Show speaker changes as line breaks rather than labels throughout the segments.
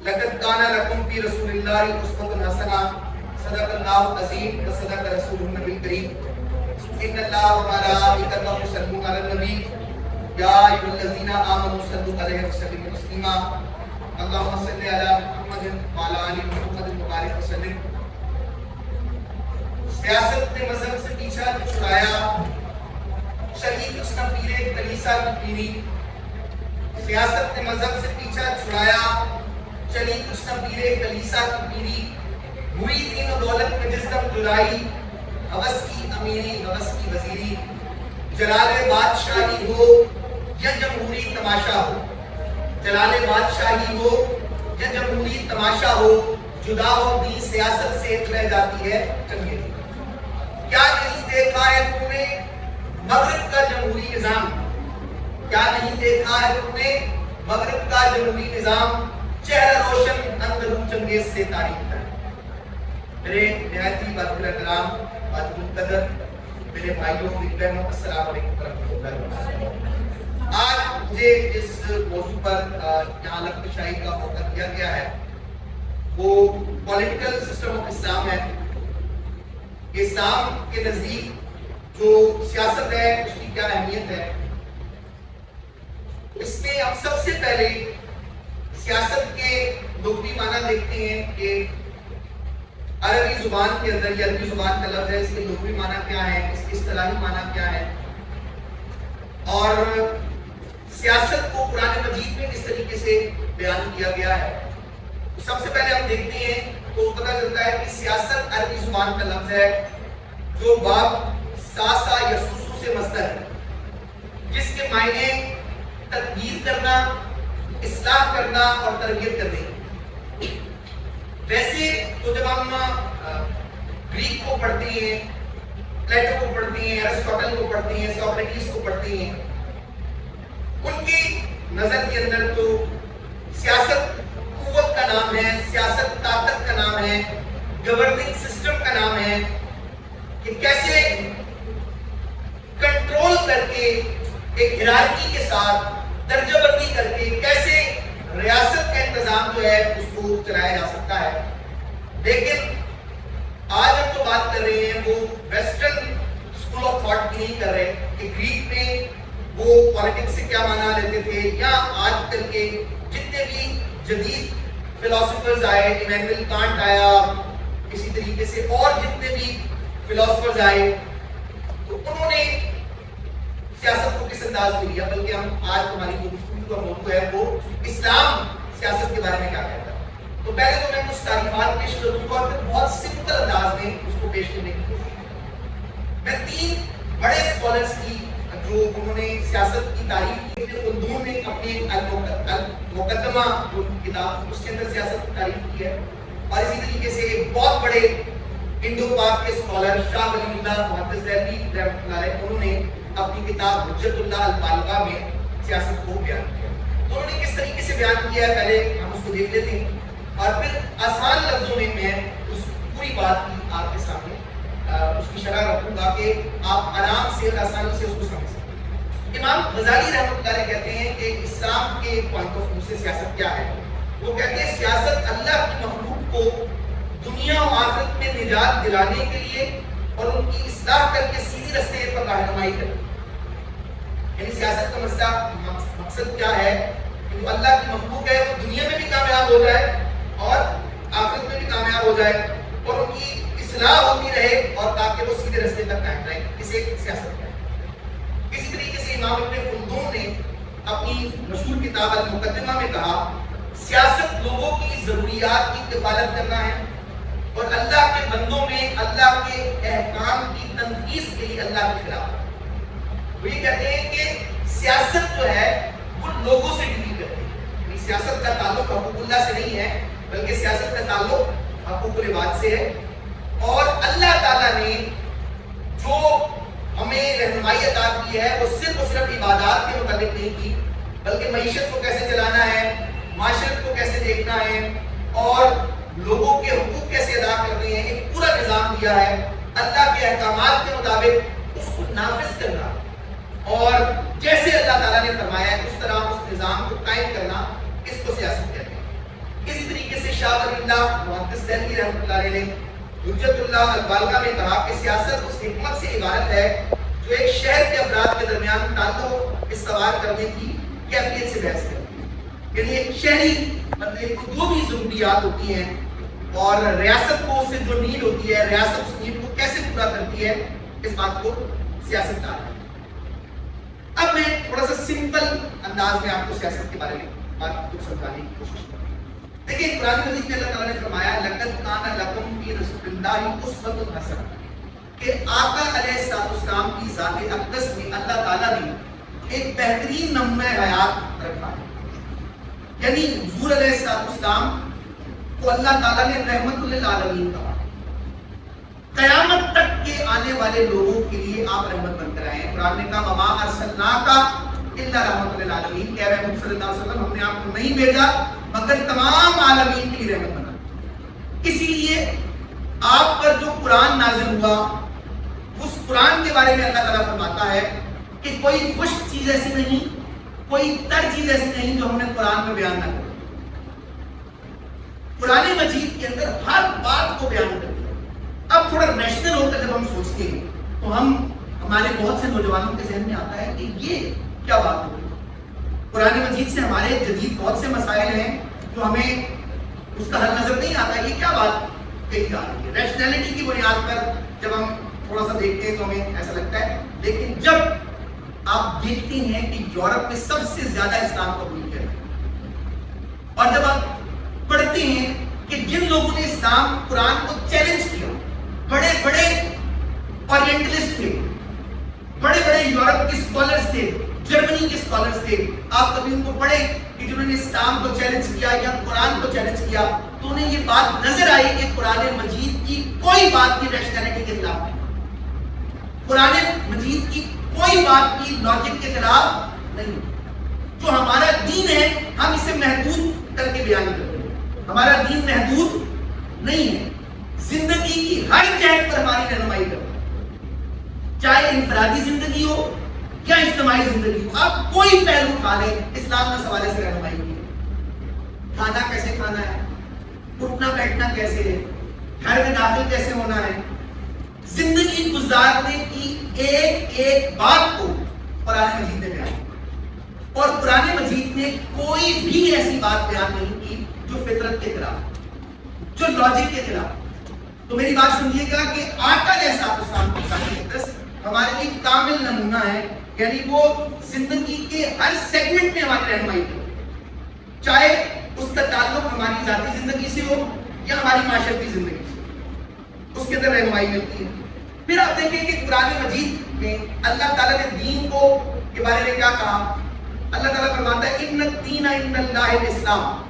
لقد کان لکم فی رسول اللہ اسوۃ حسنہ صدق اللہ العظیم وصدق رسولہ النبی الکریم ان اللہ وملائکتہ یصلون علی النبی یا ایھا الذین آمنوا صلوا علیہ وسلموا تسلیما اللہم صل علی محمد وعلی آل محمد وبارک وسلم۔ سیاست نے مذہب سے پیچھا چھڑایا، شہید اس کا پیر کلیسا کی پیری۔ سیاست نے مذہب سے پیچھا چھڑایا، شہید اس کا پیر کلیسا کی پیری۔ ہوئی دین و دولت میں جس دم جدائی، ہوس کی امیری ہوس کی وزیری۔ جلال بادشاہی ہو یا جمہوری تماشا ہو، جلال بادشاہی ہو یا جمہوری تماشا ہو، جدا ہو دی سیاست سے رہ جاتی ہے چنگیزی۔ کیا نہیں دیکھا ہے تم نے مغرب کا جمہوری نظام، کیا نہیں دیکھا ہے تم نے مغرب کا جمہوری نظام، چہرہ روشن اندرو چنگیز سے تاریخ ہے۔ میرے نہایت ہی واجب الاحترام واجب القدر میرے بھائیوں اور بہنوں، السلام علیکم ورحمۃ اللہ وبرکاتہ۔ آج مجھے جس موضوع پر یہاں لفظ شاہی کا موقع دیا گیا ہے وہ پولیٹیکل سسٹم آف اسلام ہے۔ اسلام کے نزدیک جو سیاست ہے اس کی کیا اہمیت ہے۔ اس میں ہم سب سے پہلے سیاست کے لغوی معنی دیکھتے ہیں کہ عربی زبان کے اندر، یہ عربی زبان کا لفظ ہے، اس کے لغوی معنی کیا ہے، اس کے اصطلاحی معنی کیا ہے، اور سیاست کو قرآن مجید میں کس طریقے سے بیان کیا گیا ہے۔ سب سے پہلے ہم دیکھتے ہیں تو پتہ چلتا ہے کہ سیاست عربی زبان کا لفظ ہے جو باب ساسا یسوسو سے مصدر ہے، جس کے معنی تدبیر کرنا، اصلاح کرنا اور تربیت کرنے۔ ویسے تو جب ہم گریک کو پڑھتے ہیں، پلیٹو کو پڑھتے ہیں، ارسطوٹل کو پڑھتے ہیں، سوکریٹس کو پڑھتے ہیں، ان کی نظر کے اندر تو سیاست قوت کا نام ہے، سیاست طاقت کا نام ہے، گورننگ سسٹم کا نام ہے، کہ کیسے کنٹرول کر کے ایک ہیرارکی کے ساتھ درجہ بندی کر کے کیسے ریاست کا انتظام جو ہے اس کو چلایا جا سکتا ہے۔ لیکن آج ہم جو بات کر رہے ہیں وہ ویسٹرن اسکول آف تھاٹ کی نہیں کر رہے کہ گریک میں وہ پالیٹکس سے کیا معنی لیتے تھے، یا آج کل کے جتنے بھی جدید فلاسفرز آئے، ایمینوئل کانٹ آیا، اسی طریقے سے اور جتنے بھی فلاسفرز آئے، تو انہوں نے سیاست کو کس انداز میں لیا، بلکہ ہم آج ہماری جو گفتگو کا موضوع ہے وہ اسلام سیاست کے بارے میں کیا کہتا ہے۔ تو پہلے تو میں کچھ تعریفات پیش کروں گا اور پھر بہت سمپل انداز میں اس کو پیش کرنے کی کوشش کروں۔ میں تین بڑے اسکالرز کی جو انہوں نے سیاست کی تعریف کی ہے، خلدون نے اپنے مقدمہ جو کتاب اس کے اندر سیاست کی تعریف کی ہے، اور اسی طریقے سے ایک بہت بڑے انڈو پاک کے اسکالر شاہ ولی اللہ محدث دہلوی رحمۃ اللہ علیہ، انہوں نے اپنی کتاب حجت اللہ البالغہ میں سیاست کو بیان کیا۔ تو انہوں نے کس طریقے سے بیان کیا ہے پہلے ہم اس کو دیکھ لیتے ہیں، اور پھر آسان لفظوں میں میں اس پوری بات کی آپ کے سامنے اس کی شرح رکھوں گا کہ آپ آرام سے اور آسانی سے اس کو سمجھ سکیں۔ امام غزالی رحمۃ اللہ علیہ کہتے ہیں کہ اسلام کے پوائنٹ آف ویو سے سیاست کیا ہے۔ وہ کہتے ہیں سیاست اللہ کی مخلوق کو دنیا و آخرت میں نجات دلانے کے لیے اور ان کی اصلاح کر کے سیدھی رستے پر رہنمائی کرے۔ یعنی سیاست کا مقصد کیا ہے کہ جو اللہ کی مخلوق ہے وہ دنیا میں بھی کامیاب ہو جائے اور آخرت میں بھی کامیاب ہو جائے، اور ان کی اصلاح ہوتی رہے اور تاکہ وہ سیدھے رستے تک قائم رہے۔ اسے سیاست ہے۔ اسی طریقے سے امام ابن خلدون نے اپنی مشہور کتاب المقدمہ میں کہا سیاست لوگوں کی ضروریات کی کفالت کرنا ہے اور اللہ کے بندوں میں اللہ کے احکام کی تنفیذ کے لیے اللہ کے خلاف ہے۔ وہ یہ کہتے ہیں کہ سیاست جو ہے وہ لوگوں سے ڈیل کرتی ہے، یعنی سیاست کا تعلق حقوق اللہ سے نہیں ہے بلکہ سیاست کا تعلق حقوق العباد سے ہے، اور اللہ تعالیٰ نے جو ہمیں رہنمائی عطا کی ہے وہ صرف اور صرف عبادات کے متعلق نہیں کی، بلکہ معیشت کو کیسے چلانا ہے، معاشرت کو کیسے دیکھنا ہے، اور لوگوں کے حقوق کیسے ادا کرنے ہیں، ایک پورا نظام دیا ہے۔ اللہ کے احکامات کے مطابق اس کو نافذ کرنا اور جیسے اللہ تعالیٰ نے فرمایا ہے اس طرح اس نظام کو قائم کرنا، اس کو سیاست کہتے ہیں۔ اسی طریقے فرانسس دہلوی رحمۃ اللہ علیہ نے حجت اللہ البالغہ میں کہا کہ سیاست اس حکمت سے عبارت ہے جو ایک شہر کے افراد کے درمیان تعلق استوار کرنے کی کیفیت سے بحث کرتی ہے. یعنی ایک شہری بندے کو جو بھی ضروریات ہوتی ہیں اور ریاست کو اس سے جو نیڈ ہوتی ہے، ریاست اس نیڈ کو کیسے پورا کرتی ہے، اس بات کو سیاست کہا ہے. اب میں تھوڑا سا سمپل انداز میں آپ کو سیاست کے بارے میں بات کو سمجھانے کی کوشش کروں. دیکھیں قرآن مجید میں اللہ تعالیٰ نے فرمایا لَقَدْ كَانَ لَكُمْ فِي رَسُولِ اللَّهِ أُسْوَةٌ حَسَنَةٌ کہ آقا علیہ السلام کی ذات اقدس میں اللہ تعالیٰ نے ایک بہترین نمونہ حیات رکھا ہے. یعنی حضور علیہ السلام کو اللہ تعالیٰ نے رحمت للعالمین کہا. قیامت تک کے آنے والے لوگوں کے لیے آپ رحمت بن کر آئے ہیں. قرآن نے کہا وَمَا أَرْسَلْنَاكَ إِلَّا رَحْمَةً لِلْعَالَمِينَ کہ محمد صلی اللہ علیہ وسلم ہم نے آپ کو نہیں بھیجا مگر تمام عالمین کے لیے رحمت بنا. اسی لیے آپ پر جو قرآن نازل ہوا اس قرآن کے بارے میں اللہ تعالیٰ فرماتا ہے کہ کوئی خشک چیز ایسی نہیں، کوئی تر چیز ایسی نہیں جو ہم نے قرآن میں بیان نہ کرو. قرآن مجید کے اندر ہر بات کو بیان کر دیا. اب تھوڑا نیشنل ہو کر جب ہم سوچتے ہیں تو ہمارے بہت سے نوجوانوں کے ذہن میں آتا ہے کہ یہ کیا بات ہو رہی ہے. قرآن مجید سے ہمارے جدید بہت سے مسائل ہیں جو ہمیں اس کا حل نظر نہیں آتا. یہ کیا بات کہی جا رہی ہے؟ ریشنلٹی کی بنیاد پر جب ہم تھوڑا سا دیکھتے ہیں تو ہمیں ایسا لگتا ہے. لیکن جب آپ دیکھتے ہیں کہ یورپ میں سب سے زیادہ اسلام قبول کیا اور جب آپ پڑھتے ہیں کہ جن لوگوں نے اسلام قرآن کو چیلنج کیا، بڑے بڑے اورینٹلسٹ تھے، بڑے بڑے یورپ کے اسکالرز تھے، جرمنی کے اسکالرز تھے. آپ کبھی ان کو پڑھیں کہ جنہوں نے اسلام کو چیلنج کیا یا قرآن کو چیلنج کیا تو انہیں یہ بات نظر آئی کہ قرآن مجید کی کوئی بات بھی ریشنلٹی کے خلاف نہیں. قرآن مجید کی کوئی بات بھی لاجک کے خلاف نہیں. جو ہمارا دین ہے ہم اسے محدود کر کے بیان کرتے ہیں. ہمارا دین محدود نہیں ہے. زندگی کی ہر جہت پر ہماری رہنمائی کرتے ہیں، چاہے انفرادی زندگی ہو یا اجتماعی زندگی ہو. آپ کوئی پہلو اٹھا لیں، اسلام نے اس حوالے سے رہنمائی کی. کھانا کیسے کھانا ہے، اٹھنا بیٹھنا کیسے ہے، گھر میں داخل کیسے ہونا ہے، زندگی گزارنے کی ایک ایک بات کو قرآن مجید نے بیان کیا. اور قرآن مجید نے کوئی بھی ایسی بات بیان نہیں کی جو فطرت کے خلاف، جو لاجک کے خلاف. تو میری بات سنیے گا کہ آقا جیسا اسلام کی ذات ہمارے لیے کامل نمونہ ہے. یعنی وہ زندگی کے ہر سیگمنٹ میں ہماری رہنمائی کرے، چاہے اس کا تعلق ہماری ذاتی زندگی سے ہو یا ہماری معاشرتی زندگی سے، اس کے اندر رہنمائی ملتی ہے. پھر آپ دیکھیں کہ قرآن مجید میں اللہ تعالیٰ نے دین کو کے بارے میں کیا کہا. اللہ تعالیٰ فرماتا ہے ان الدین عند اللہ الاسلام.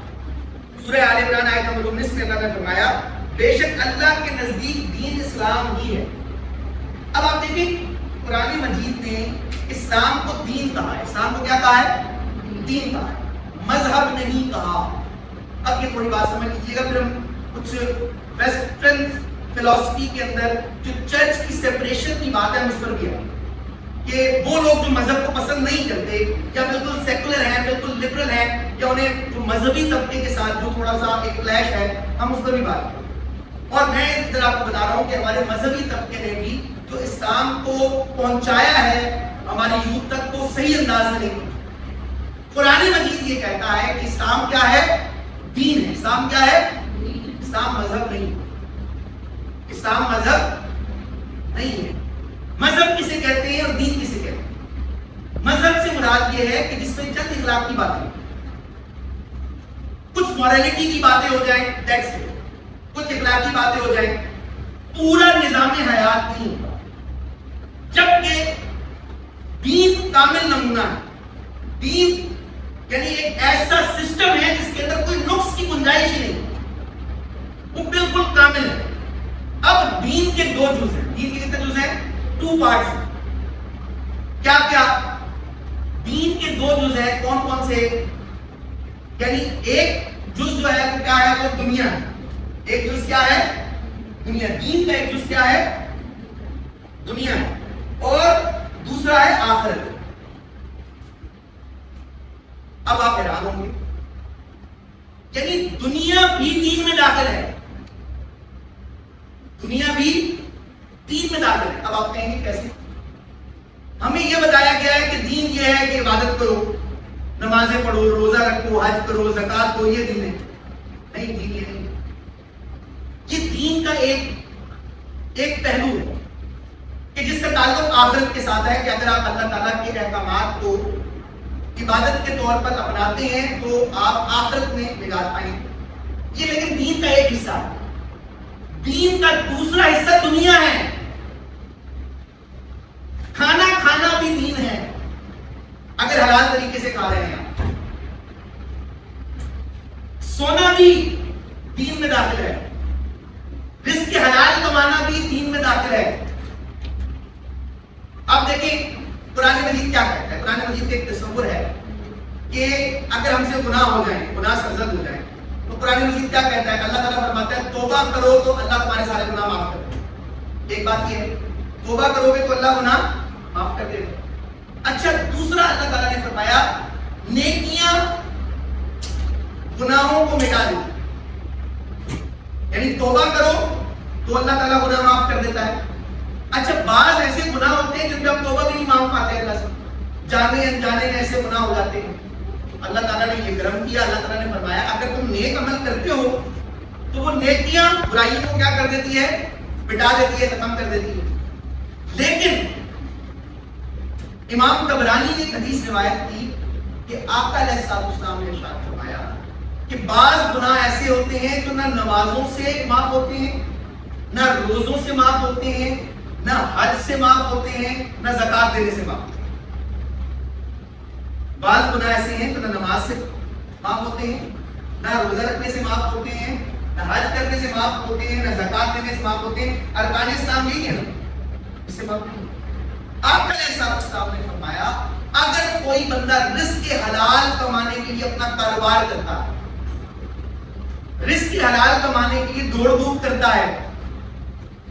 سورہ آل عمران آیت نمبر 19 میں اللہ نے فرمایا بے شک اللہ کے نزدیک دین اسلام ہی ہے. اب آپ دیکھیں قرآن مجید نے اسلام کو دین کہا ہے. اسلام کو کیا کہا ہے؟ دین کہا ہے، مذہب نہیں کہا. اب یہ تھوڑی بات سمجھ لیجیے گا. پھر ہم کچھ ویسٹرن فلسفی کے اندر جو چرچ کی سیپریشن کی بات ہے ہم اس پر بھی آئیں کہ وہ لوگ جو مذہب کو پسند نہیں کرتے یا بالکل سیکولر ہیں، بالکل لبرل ہیں، یا انہیں جو مذہبی طبقے کے ساتھ جو تھوڑا سا ایک کلیش ہے، ہم اس پر بھی بات کریں. اور میں ادھر آپ کو بتا رہا ہوں کہ ہمارے مذہبی طبقے نے بھی جو اسلام کو پہنچایا ہے ہماری یوتھ تک کو صحیح انداز میں نہیں. قرآن مجید یہ کہتا ہے کہ اسلام کیا ہے؟ دین ہے. اسلام کیا ہے؟ اسلام مذہب نہیں. اسلام مذہب نہیں ہے. مذہب کسے کہتے ہیں اور دین کسے کہتے ہیں؟ مذہب سے مراد یہ ہے کہ جس میں چند اخلاق کی باتیں، کچھ مورالٹی کی باتیں ہو جائیں، دیٹس اٹ. کچھ اخلاقی باتیں ہو جائیں، پورا نظام حیات نہیں ہوتا. جبکہ دین کامل نمونہ ہے. دین یعنی ایک ایسا سسٹم ہے جس کے اندر کوئی نقص کی گنجائش ہی نہیں، وہ بالکل کامل ہے. اب دین کے دو جز ہیں. دین کے کتنے جز ہیں؟ 2 پارٹس ہیں. کیا کیا؟ دین کے 2 جز ہیں. کون کون سے؟ یعنی ایک جز جو ہے وہ کیا ہے؟ وہ دنیا ہے. ایک جز کیا ہے؟ دنیا. دین کا ایک جز کیا ہے؟ دنیا ہے. اور دوسرا ہے آخرت. اب آپ حیران ہوں گے، یعنی دنیا بھی دین میں داخل ہے، دنیا بھی دین میں داخل ہے. اب آپ کہیں گے کیسے؟ ہمیں یہ بتایا گیا ہے کہ دین یہ ہے کہ عبادت کرو، نمازیں پڑھو، روزہ رکھو، حج کرو، زکات دو، یہ دین ہے. نہیں، دین یہ نہیں. یہ دین کا ایک پہلو ہے کہ جس کا تعلق آخرت کے ساتھ ہے، کہ اگر آپ اللہ تعالیٰ کے احکامات کو عبادت کے طور پر اپناتے ہیں تو آپ آخرت میں نجات پائیں گے. یہ لیکن دین کا ایک حصہ ہے. دین کا دوسرا حصہ دنیا ہے. کھانا کھانا بھی دین ہے اگر حلال طریقے سے کھا رہے ہیں آپ. سونا بھی دین میں داخل ہے. رزق حلال کمانا بھی دین میں داخل ہے. اب دیکھیں قرآن مجید کیا کہتا ہے. قرآن مجید کا ایک تصور ہے کہ اگر ہم سے گناہ ہو جائیں، گناہ سرزد ہو جائیں، تو قرآن مجید کیا کہتا ہے؟ اللہ تعالیٰ فرماتا ہے توبہ کرو تو اللہ تمہارے سارے گناہ معاف کر دے. ایک بات یہ ہے، توبہ کرو گے تو اللہ گناہ معاف کر دے گا. اچھا، دوسرا اللہ تعالیٰ نے فرمایا نیکیاں گناہوں کو مٹا دے. یعنی توبہ کرو تو اللہ تعالیٰ گناہ معاف کر دیتا ہے. اچھا، بعض ایسے گناہ ہوتے ہیں جن پہ ہم توبہ بھی نہیں مانگ پاتے اللہ سے، جانے انجانے میں ایسے گناہ ہو جاتے ہیں. اللہ تعالیٰ نے یہ کرم کیا. اللہ تعالیٰ نے فرمایا اگر تم نیک عمل کرتے ہو تو وہ نیکیاں برائیوں کو کیا کر دیتی ہے؟ مٹا دیتی ہے، ختم کر دیتی ہے. لیکن امام طبرانی نے حدیث روایت کی کہ آقا علیہ السلام نے ارشاد فرمایا کہ بعض گناہ ایسے ہوتے ہیں جو نہ نمازوں سے معاف ہوتے ہیں، نہ روزوں سے معاف ہوتے ہیں، نہ حج سے معاف ہوتے ہیں، نہ زکات دینے سے معاف ہوتے ہیں. بعض گناہ ایسے ہیں جو نہ نماز سے معاف ہوتے ہیں، نہ روزہ رکھنے سے معاف ہوتے ہیں، نہ حج کرنے سے معاف ہوتے ہیں، نہ زکات دینے سے معاف ہوتے ہیں. ارکان اسلام یہی ہے نا، اس سے معاف نہیں. آپ علیہ السلام نے فرمایا اگر کوئی بندہ رزق حلال کمانے کے لیے اپنا کاروبار کرتا ہے، رزق حلال کمانے کے لیے دوڑ دھوپ کرتا ہے،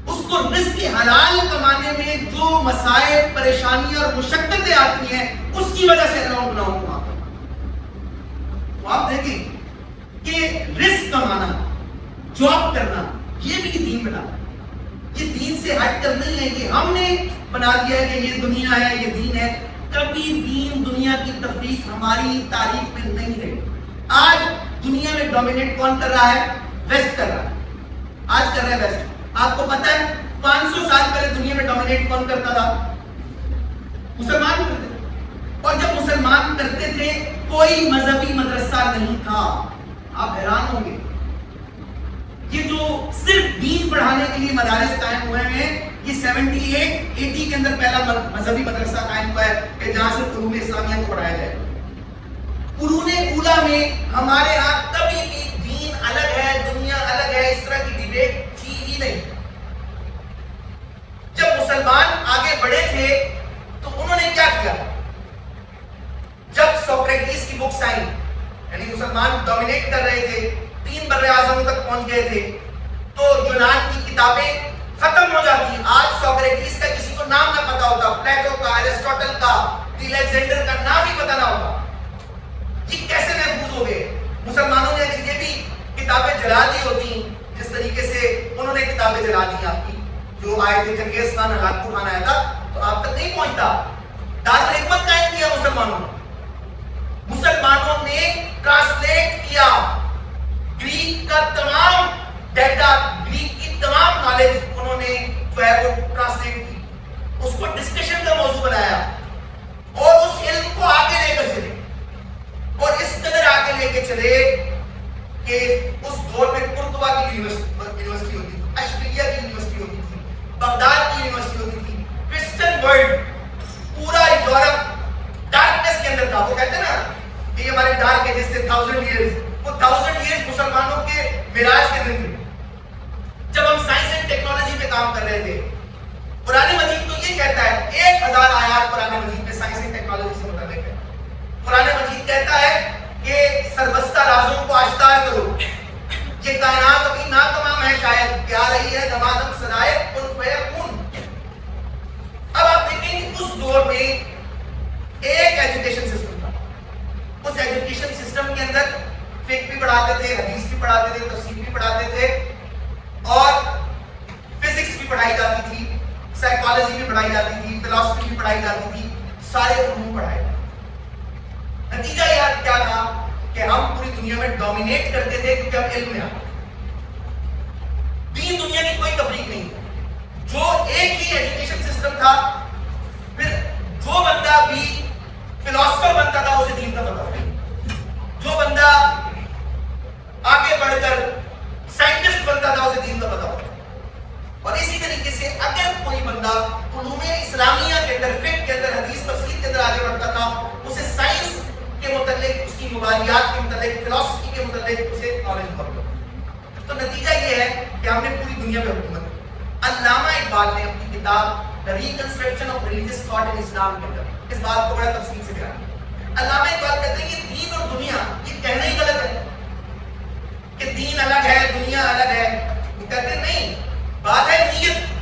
اس کو رزق حلال کمانے میں جو مسائل، پریشانیاں اور مشقتیں آتی ہیں اس کی وجہ سے اللہ گناہوں کو معاف کرتا ہے. تو آپ دیکھیں کہ رزق کمانا، جاب کرنا، یہ بھی دین بنا ہے. یہ دین سے ہٹ کر نہیں ہے، یہ ہم نے بنا دیا ہے کہ یہ دنیا ہے، یہ دین ہے. کبھی دین دنیا کی تفریق ہماری تاریخ میں نہیں رہی. آج دنیا میں ڈومینیٹ کون کر رہا ہے؟ ویسٹ کر رہا ہے. آج کر رہا ہے ویسٹ. آپ کو پتا ہے 500 سال پہلے دنیا میں ڈومینیٹ کون کرتا تھا؟ مسلمان کرتے تھے. اور جب مسلمان کرتے تھے کوئی مذہبی مدرسہ نہیں تھا. آپ حیران ہوں گے، یہ جو صرف دین پڑھانے کے لیے مدارس قائم ہوئے ہیں، یہ 78-80 کے اندر پہلا مذہبی مدرسہ قائم ہوا ہے کہ جہاں سے علوم اسلامیہ کو پڑھایا جائے. قرون اولیٰ میں ہمارے ہاں کبھی بھی دین الگ ہے، دنیا الگ ہے، اس طرح کی ڈیبیٹ تھی ہی نہیں. جب مسلمان آگے بڑھے تھے تو انہوں نے کیا کیا؟ جب سوکریٹس کی بکس آئیں، یعنی مسلمان ڈومینیٹ کر رہے تھے، 3 بر اعظموں تک پہنچ گئے تھے، تو یونان کی کتابیں ختم ہو جاتی. آج سوکریٹس کا کسی کو نام نہ پتا ہوتا، پلیٹو کا، ایرسٹوٹل کا، الیگزینڈر کا نام ہی پتا نہ ہوتا. یہ کیسے محفوظ ہو گئے؟ مسلمانوں نے اگر یہ بھی کتابیں جلا دی ہوتی جس طریقے سے انہوں نے کتابیں جلا دی، آپ کی جو آئے تھے چنگیز خان ہلاکو خان آیا تھا، تو آپ تک نہیں پہنچتا. دارالحکمت قائم کیا مسلمانوں نے. مسلمانوں نے ٹرانسلیٹ کیا گریک کا تمام ڈیٹا، گریک کی تمام نالج انہوں نے جو ہے وہ ٹرانسلیٹ کی، اس کو ڈسکشن کا موضوع بنایا اور اس علم کو آگے لے کر چلے. اور اس قدر آگے لے کے چلے کہ اس دور میں قرطبہ کی یونیورسٹی ہوتی تھی، اشبیلیہ کی یونیورسٹی ہوتی تھی، بغداد کی یونیورسٹی ہوتی تھی. کرسچن ورلڈ، پورا یورپ ڈارکنیس کے اندر تھا. وہ کہتے ہیں نا کہ یہ ہمارے ڈارک ایجز سے 1000 ایئرز، وہ 1000 ایئرز مسلمانوں کے معراج کے دن تھے جب ہم سائنس اینڈ ٹیکنالوجی پہ کام کر رہے تھے. قرآن مجید تو یہ کہتا ہے 1000 آیات قرآن مجید میں سائنس اینڈ ٹیکنالوجی سے متعلق ہے. قرآن مجید کہتا ہے کہ سربستہ رازوں کو آشکار کرو، یہ کائنات ابھی ناتمام ہے، شاید کیا رہی ہے دمادم سرائے کن فیکون. اب آپ دیکھیں کہ اس دور میں ایک ایجوکیشن سسٹم تھا. اس ایجوکیشن سسٹم کے اندر فقہ بھی پڑھاتے تھے، حدیث بھی پڑھاتے تھے، تفسیر بھی پڑھاتے تھے، اور پڑھائی جاتی تھی سارے علوم پڑھائے جاتے. نتیجہ یہ کیا تھا کہ ہم پوری دنیا میں ڈومینیٹ کرتے تھے کیونکہ ہم علم میں آتے. دین دنیا کی کوئی تفریق نہیں ہے. جو ایک ہی ایجوکیشن سسٹم تھا. پھر جو بندہ بھی فلاسفر بنتا تھا اسے دین کا پتہ تھا. جو بندہ آگے بڑھ کر سائنٹسٹ بنتا تھا اسے دین کا پتہ ہوتا. اور اسی طریقے سے اگر کوئی بندہ علوم اسلامیہ کے اندر، فقہ کے اندر، حدیث تفسیر کے اندر آگے بڑھتا تھا اسے سائنس کے متعلق، اس کی موبائلیات کے متعلق، فلسفی کے متعلق اسے نالج ہوتا. تو نتیجہ یہ ہے کہ ہم نے پوری دنیا میں حکومت کی. علامہ اقبال نے اپنی کتاب reconstruction of religious thought in Islam کے اندر اس بات کو بڑا تفصیل سے بیان کیا. علامہ اقبال کہتے ہیں کہ دین اور دنیا یہ کہنا ہی غلط ہے کہ دین الگ ہے دنیا الگ ہے. وہ کہتے ہیں نہیں، بات ہے نیت.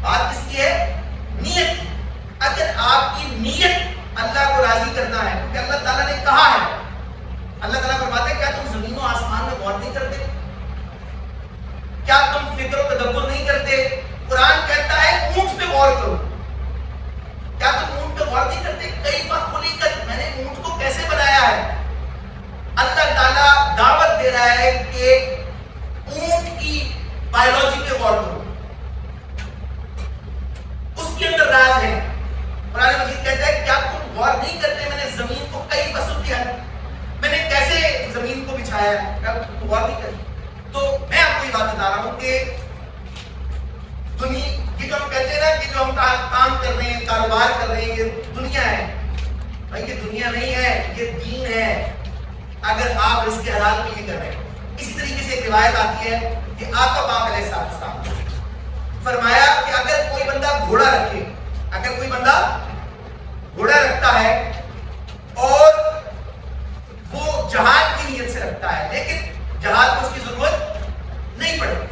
بات کس کی ہے؟ نیت. اگر آپ کی نیت اللہ کو راضی کرنا ہے، کیونکہ اللہ تعالیٰ نے کہا ہے، اللہ تعالیٰ فرماتے ہیں کیا تم زمین و آسمان میں غور نہیں کرتے؟ کیا تم فکر و تدبر نہیں کرتے؟ قرآن کہتا ہے اونٹ پہ غور کرو. کیا تم اونٹ پہ غور نہیں کرتے؟ کئی بار خلقت، میں نے اونٹ کو کیسے بنایا ہے. اللہ تعالیٰ دعوت دے رہا ہے کہ اونٹ کی بایولوجی پہ غور کرو، اس کے اندر راز ہے. قرآن مجید کہتا ہے کیا تم غور نہیں کرتے میں نے زمین کو کئی فصل کیا ہے، میں نے کیسے زمین کو بچھایا ہے، کیا تم غور نہیں کرتے؟ تو میں آپ کو یہ بات بتا رہا ہوں کہ دنیا یہ جو ہم کہتے ہیں نا کہ جو ہم کام کر رہے ہیں، کاروبار کر رہے ہیں، یہ دنیا ہے. بھائی یہ دنیا نہیں ہے، یہ دین ہے. اگر آپ اس کے حلال کے لیے کر رہے ہیں. اسی طریقے سے ایک روایت آتی ہے کہ آقا پاک علیہ السلام فرمایا کہ اگر کوئی بندہ گھوڑا رکھے، اگر کوئی بندہ گھوڑا رکھتا ہے اور وہ جہاد کی نیت سے رکھتا ہے لیکن جہاد کو اس کی ضرورت نہیں پڑتی،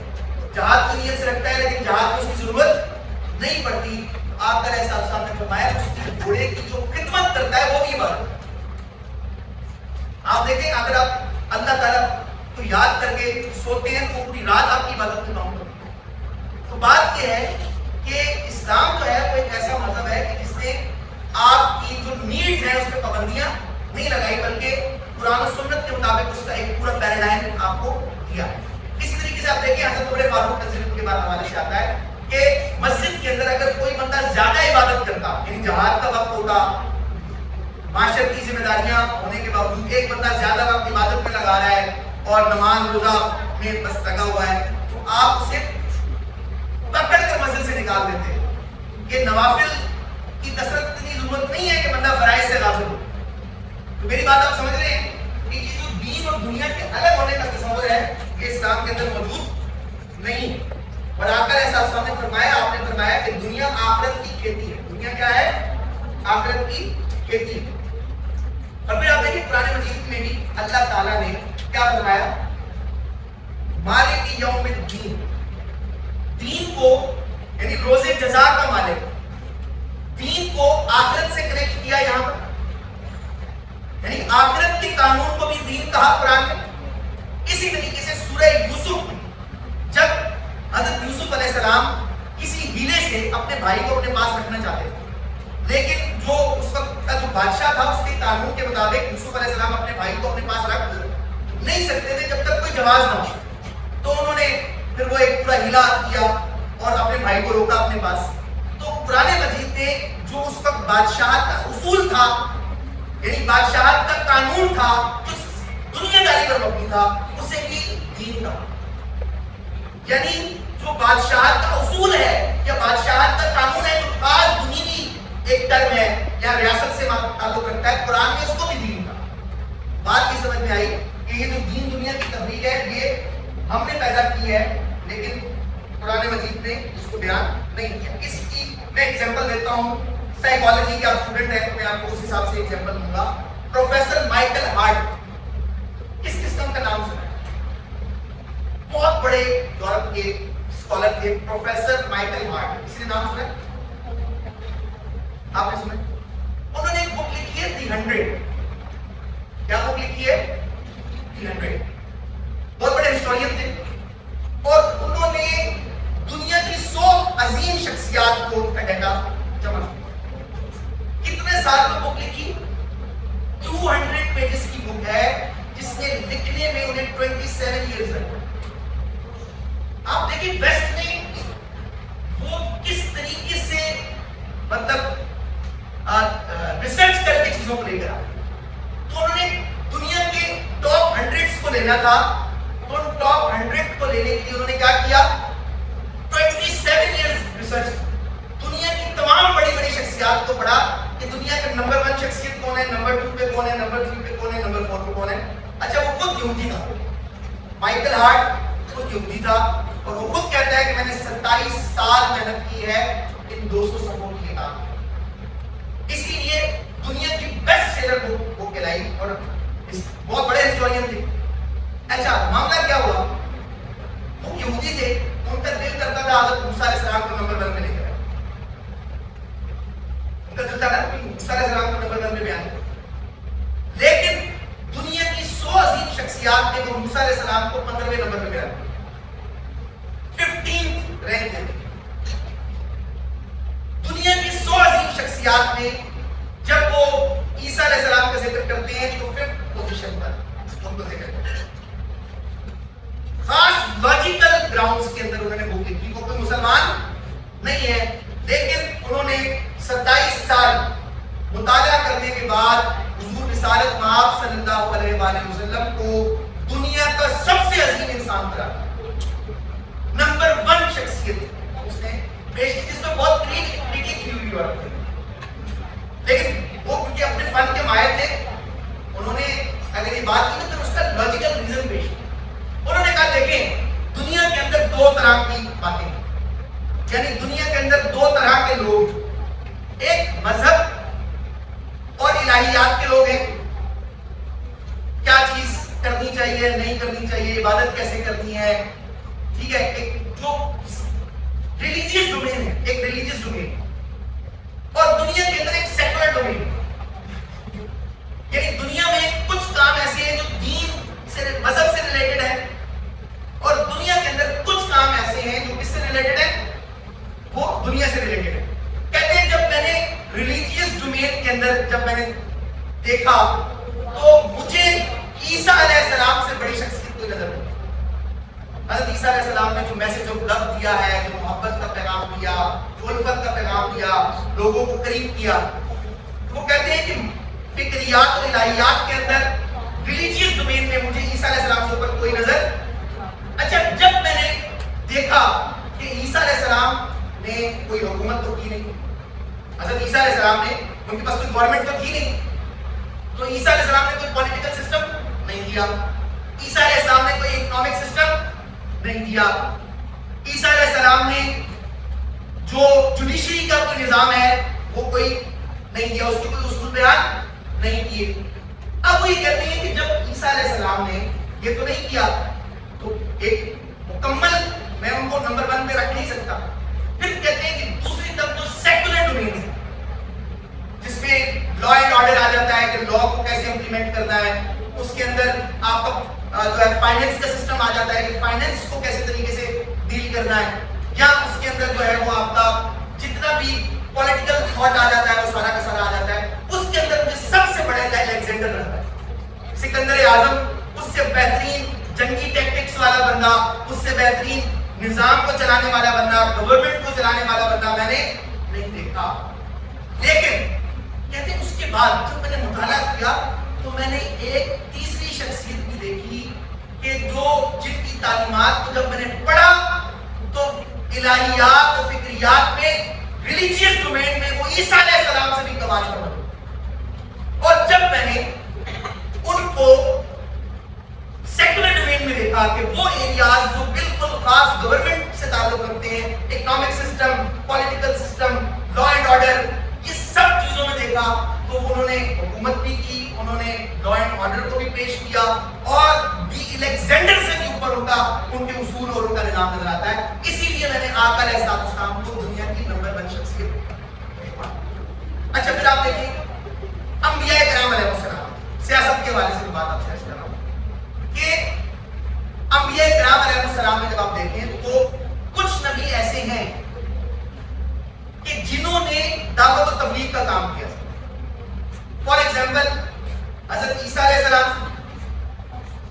جہاد کی نیت سے رکھتا ہے لیکن جہاد کو اس کی ضرورت نہیں پڑتی، آقا علیہ السلام نے فرمایا اس کی گھوڑے کی جو خدمت کرتا ہے وہ بھی عبادت. آپ دیکھیں اگر آپ اللہ تعالیٰ کو یاد کر کے سوتے ہیں تو پوری رات آپ کی عبادت میں کام کرتے ہیں. تو بات یہ ہے کہ اسلام جو ہے وہ ایک ایسا مذہب ہے کہ جس نے آپ کی جو نیڈز ہیں اس پہ پابندیاں نہیں لگائی بلکہ قرآن و سنت کے مطابق اس کا ایک پورا پیراڈائم آپ کو دیا. اسی طریقے سے آپ دیکھیں حضرت عمر فاروق رضی اللہ عنہ کے بعد حوالے سے آتا ہے کہ مسجد کے اندر اگر کوئی بندہ زیادہ عبادت کرتا، یعنی جہاد کا وقت ہوتا، معاشرتی ذمہ داریاں ہونے کے باوجود ایک بندہ زیادہ وقت عبادت میں لگا رہا ہے اور نماز روزہ میں بس لگا ہوا ہے، تو آپ اسے پکڑ کر مسجد سے نکال دیتے ہیں. یہ نوافل کی کثرت اتنی ضرورت نہیں ہے کہ بندہ فرائض سے غافل ہو. تو میری بات آپ سمجھ رہے ہیں کہ یہ جو دین اور دنیا کے الگ ہونے کا تصور ہے یہ اسلام کے اندر موجود نہیں. اور آقا علیہ السلام نے فرمایا، آپ نے فرمایا کہ دنیا آخرت کی کھیتی ہے. دنیا کیا ہے؟ آخرت کی کھیتی. اور پھر آپ دیکھیں قرآن مجید میں بھی اللہ تعالیٰ نے کیا فرمایا؟ مالک یوم الدین. دین کو یعنی روز جزا کا مالک، دین کو آخرت سے کنیکٹ کیا یہاں پر، یعنی آخرت کے قانون کو بھی دین کہا قرآن میں. اسی طریقے سے سورہ یوسف میں جب حضرت یوسف علیہ السلام کسی ہیلے سے اپنے بھائی کو اپنے پاس رکھنا چاہتے تھے، لیکن جو اس وقت کا جو بادشاہ تھا اس کے قانون کے مطابق یوسف علیہ السلام اپنے بھائی کو اپنے پاس رکھ نہیں سکتے تھے جب تک کوئی جواز نہ ہو. تو انہوں نے پھر وہ ایک پورا ہیلا کیا اور اپنے بھائی کو روکا اپنے پاس. تو قرآن مجید نے جو اس وقت بادشاہت کا اصول تھا، یعنی بادشاہت کا قانون تھا جو دنیا داری پر مبنی تھا، اسے بھی دین کا، یعنی جو بادشاہت کا اصول ہے یا بادشاہت کا قانون ہے جو خاص دنیوی ایک ٹرم ہے یا ریاست سے تعلق رکھتا ہے، قرآن میں اس کو بھی دین کا. بات یہ سمجھ میں آئی کہ یہ جو دین دنیا کی تفریق ہے یہ ہم نے پیدا کی ہے لیکن قرآن مجید نے اس کو بیان نہیں کیا. اس کی میں ایگزامپل دیتا ہوں. سائیکالوجی کے آپ اسٹوڈنٹ ہیں تو میں آپ کو اس حساب سے ایگزامپل دوں گا. پروفیسر مائیکل ہارٹ، کس قسم کا نام سنا ہے؟ بہت بڑے یورپ کے اسکالر تھے پروفیسر مائیکل ہارٹ. کسی نے نام سنا ہے؟ آپ نے سنا؟ انہوں نے ایک بک لکھی ہے دی 100. کیا بک لکھی ہے؟ دی 100. بہت بڑے ہسٹورین تھے اور انہوں نے دنیا کی 100 عظیم شخصیات کو کا ڈیٹا جمع کیا. 27 years ago. آپ دیکھیں ویسٹ میں وہ کس طریقے سے مطلب ریسرچ کر کے چیزوں کو لے کر آئے. تو انہوں نے دنیا کے ٹاپ 100 کو لینا تھا. تو ان ٹاپ 100 کو لینے کے لیے انہوں نے کیا کیا؟ 27 ایئرز ریسرچ. دنیا کی تمام بڑی بڑی شخصیات کو پڑھا کہ دنیا کا نمبر 1 شخصیت کون ہے, نمبر 2 پہ کون ہے, نمبر 3 پہ کون ہے, نمبر 4 پہ کون ہے. اچھا وہ خود یہودی تھا, مائیکل ہارٹ خود یہودی تھا, اور وہ خود کہتا ہے کہ میں نے 27 سال محنت کی ہے ان 200 صفحوں کے کتاب. اسی لیے دنیا کی بیسٹ سیلر بک وہ کہلائی, اور بہت بڑے ہسٹورین تھے. اچھا معاملہ کیا ہوا, وہ یہودی تھے, ان کا دل کرتا تھا حضرت موسیٰ علیہ السلام کو نمبر 1 پہ لے کر آئے. ان کا دل تھا کہ موسیٰ علیہ السلام کو نمبر 1 پہ بیان کرے. لیکن دنیا کی 100 عظیم شخصیات نے وہ موسیٰ علیہ السلام کو 15ویں نمبر پہ بیان کیا, 15th رینک دے دی. دنیا کی 100 عظیم شخصیات نے جب وہ عیسیٰ علیہ السلام کا ذکر کرتے ہیں تو 5th پوزیشن پر ان کو ذکر کرتے ہیں. خاص لاجیکل گراؤنڈز کے اندر انہوں نے وہ لکھی. وہ کوئی مسلمان نہیں ہے, لیکن انہوں نے 27 سال مطالعہ کرنے کے بعد حضور رسالت مآب صلی اللہ علیہ وآلہ وسلم کو دنیا کا سب سے عظیم انسان قرار دیا. نمبر 1 شخصیت اس نے پیش کی, جس میں بہت کریٹیک کی ہوئی بات تھی. لیکن وہ کیونکہ اپنے فن کے ماہر تھے, انہوں نے اگر یہ بات کی تو اس کا لاجیکل ریزن پیش کیا. انہوں نے کہا دیکھیں دنیا کے اندر 2 طرح کی باتیں ہیں, یعنی دنیا کے اندر 2 طرح کے لوگ, ایک مذہب اور الہیات کے لوگ ہیں. کیا چیز کرنی چاہیے, نہیں کرنی چاہیے, عبادت کیسے کرنی ہے, ٹھیک ہے, ایک جو ریلیجیس ڈومین ہے, ایک ریلیجیس ڈومین, اور دنیا کے اندر ایک سیکولر ڈومین. یعنی دنیا میں کچھ کام ایسے ہیں جو دین سے, مذہب سے ریلیٹڈ ہے, اور دنیا کے اندر کچھ کام ایسے ہیں جو کس سے ریلیٹڈ ہے, وہ دنیا سے ریلیٹڈ ہے. کہتے ہیں جب میں نے ریلیجیس ڈومین کے اندر جب میں نے دیکھا تو مجھے عیسیٰ علیہ السلام سے بڑی شخصیت کوئی نظر نہیں. حضرت عیسیٰ علیہ السلام نے جو میسج آف لو دیا ہے, جو محبت کا پیغام دیا, جو الفت کا پیغام دیا, لوگوں کو قریب کیا, وہ کہتے ہیں کہ فکریات اور الہیات کے اندر ریلیجیس ڈومین میں مجھے عیسیٰ علیہ السلام کے اوپر کوئی نظر. اچھا جب میں نے دیکھا کہ عیسیٰ علیہ السلام نے کوئی حکومت تو کی نہیں, حضرت عیسیٰ علیہ السلام نے, ان کے پاس کوئی گورنمنٹ تو تھی نہیں, تو عیسیٰ علیہ السلام نے کوئی پولیٹیکل سسٹم نہیں دیا, عیسیٰ علیہ السلام نے کوئی اکنامک سسٹم نہیں دیا, عیسیٰ علیہ السلام نے جو جوڈیشری کا کوئی نظام ہے وہ کوئی نہیں دیا, اس کے کوئی اصول بیان نہیں کیے. اب وہ یہ کہتے ہیں کہ جب عیسیٰ علیہ السلام نے یہ تو نہیں کیا تو ایک مکمل میں ان کو نمبر 1 پہ رکھ نہیں سکتا. پھر کہتے ہیں کہ دوسری طرف جو سیکولر ڈومین ہے, جس میں لا اینڈ آرڈر آ جاتا ہے کہ لا کو کیسے امپلیمنٹ کرنا ہے, اس کے اندر آپ کا جو ہے فائنینس کا سسٹم آ جاتا ہے کہ فائنینس کو کیسے طریقے سے ڈیل کرنا ہے, یا اس کے اندر جو ہے وہ آپ کا جتنا بھی پولیٹیکل تھاٹ آ جاتا ہے وہ سارا کا سارا آ جاتا ہے. اس کے اندر مجھے سب سے بڑا الیگزینڈر رہتا ہے, سکندر اعظم, اس سے بہترین جنگی ٹیکٹکس والا بندہ, اس سے بہترین نظام کو چلانے والا بندہ, گورنمنٹ کو چلانے والا بندہ میں نے نہیں دیکھا. لیکن کہتے ہیں اس کے بعد جب میں نے مطالعہ کیا تو میں نے ایک تیسری شخصیت بھی دیکھی کہ جن کی تعلیمات کو جب میں نے پڑھا تو الہیات اور فکریات میں, ریلیجیس ڈومین میں وہ عیسیٰ علیہ السلام سے بھی کمال کرتا. اور جب میں نے ان کو سیکولر ڈومین میں دیکھا کہ وہ ایریاز جو بالکل خاص گورنمنٹ سے تعلق رکھتے ہیں, economic system, political system, law and order, یہ سب چیزوں میں دیکھا تو انہوں نے حکومت بھی کی, انہوں نے لا اینڈ آرڈر کو بھی پیش کیا, اور دی الیگزینڈر سے بھی اوپر ہوتا ان کے اصول اور ان کا نظام نظر آتا ہے. اسی لیے میں نے آقا علیہ السلام کو دنیا کی نمبر 1 شخصیت. اچھا پھر آپ دیکھیں انبیاء کرام علیہ السلام, سیاست کے حوالے سے بات آپ سے کر رہا ہوں کہ انبیاء کرام علیہ السلام میں جب آپ دیکھیں تو کچھ نبی ایسے ہیں کہ جنہوں نے دعوت و تبلیغ کا کام کیا. فار ایگزامپل حضرت عیسیٰ علیہ السلام,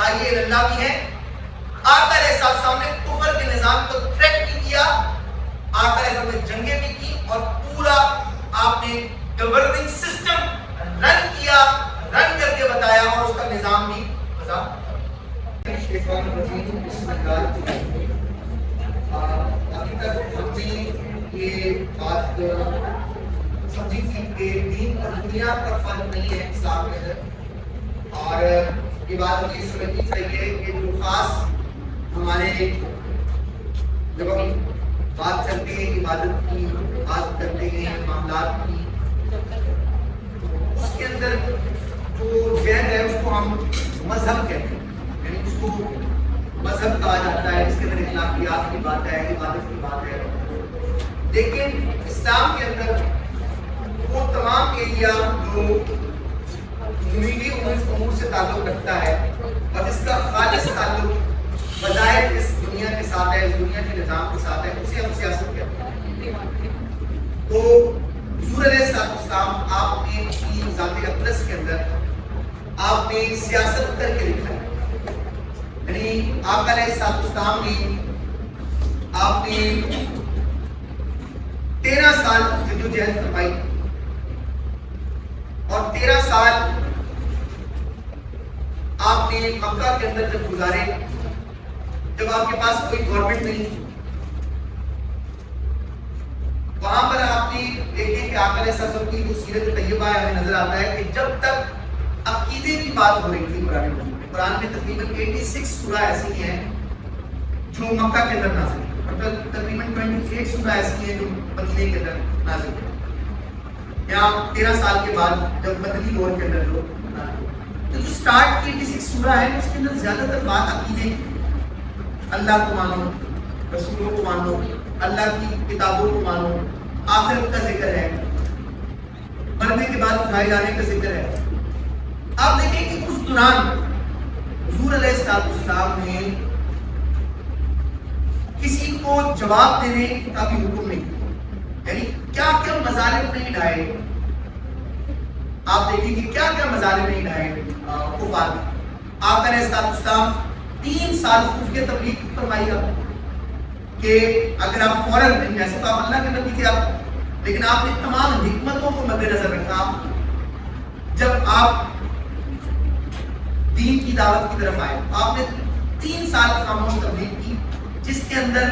داعی اللہ بھی ہیں. آقا علیہ السلام نے کفر کے نظام کو تھریٹ بھی کیا, آقا علیہ السلام نے جنگیں بھی کی, اور پورا آپ نے گورننگ سسٹم رن کیا, رن کر کے بتایا, اور اس کا نظام بھی وضع. ابھی تک ہم نے یہ بات سمجھی تھی کہ دین اور دنیا کا فرق نہیں ہے اسلام کے اندر, اور یہ بات ہمیں سمجھنی چاہیے کہ جو خاص ہمارے جب ہم بات کرتے ہیں عبادت کی, بات کرتے ہیں معاملات کی, اس کے اندر جو ذہن ہے اس کو ہم مذہب کہتے ہیں, یعنی اس کو مذہب کہا جاتا ہے, اس کے اندر اخلاقیات کی بات ہے, عبادت کی بات ہے. لیکن اسلام کے اندر وہ تمام ایریا جو دنیوی امور سے تعلق رکھتا ہے اور جس کا خالص تعلق بظاہر اس دنیا کے ساتھ ہے, اس دنیا کے نظام کے ساتھ ہے, اسے ہم سیاست کہتے ہیں. تو حضور علیہ السلام آپ نے اپنی ذات اقدس کے اندر آپ نے سیاست کر کے لکھا ہے, یعنی آقا علیہ السلام نے آپ نے 13 سال جدوجہد فرمائی, اور 13 سال آپ نے مکہ کے اندر جب گزارے, جب آپ کے پاس کوئی گورنمنٹ نہیں, وہاں پر آپ نے دیکھیں کہ آقا علیہ السلام کی جو سیرت طیبہ ہے ہمیں نظر آتا ہے کہ جب تک عقیدے کی بات ہو رہی تھی قرآن میں تقریباً 86 سورہ ایسی ہیں جو مکہ کے اندر نازل ہیں, مطلب تقریباً 28 سورہ ایسی ہیں جو مدینے کے اندر نازل ہیں. یہاں 13 سال کے بعد جب مدنی دور کے اندر جو سٹارٹ کی 86 سورہ ہے اس کے اندر زیادہ تر بات عقیدے کی, اللہ کو مانو, رسولوں کو مانو, اللہ کی کتابوں کو مانو, آخرت کا ذکر ہے, مرنے کے بعد اٹھائے جانے کا ذکر ہے. آپ دیکھیں کہ اس دوران حضور علیہ السلام نے کسی کو جواب دینے کا بھی حکم نہیں, یعنی کیا کیا مظالم نہیں ڈھائے. آپ دیکھیں کہ کیا کیا مظالم نہیں ڈھائے کفار نے. آقا علیہ السلام 3 سال خفیہ تبلیغ فرمائی کہ اگر آپ فوراً نہیں, ایسے تو آپ اللہ کے نبی تھے آپ, لیکن آپ نے تمام حکمتوں کو مد نظر رکھا. جب آپ دین کی دعوت کی طرف آئے, آپ نے 3 سال خاموش تبلیغ کی, جس کے اندر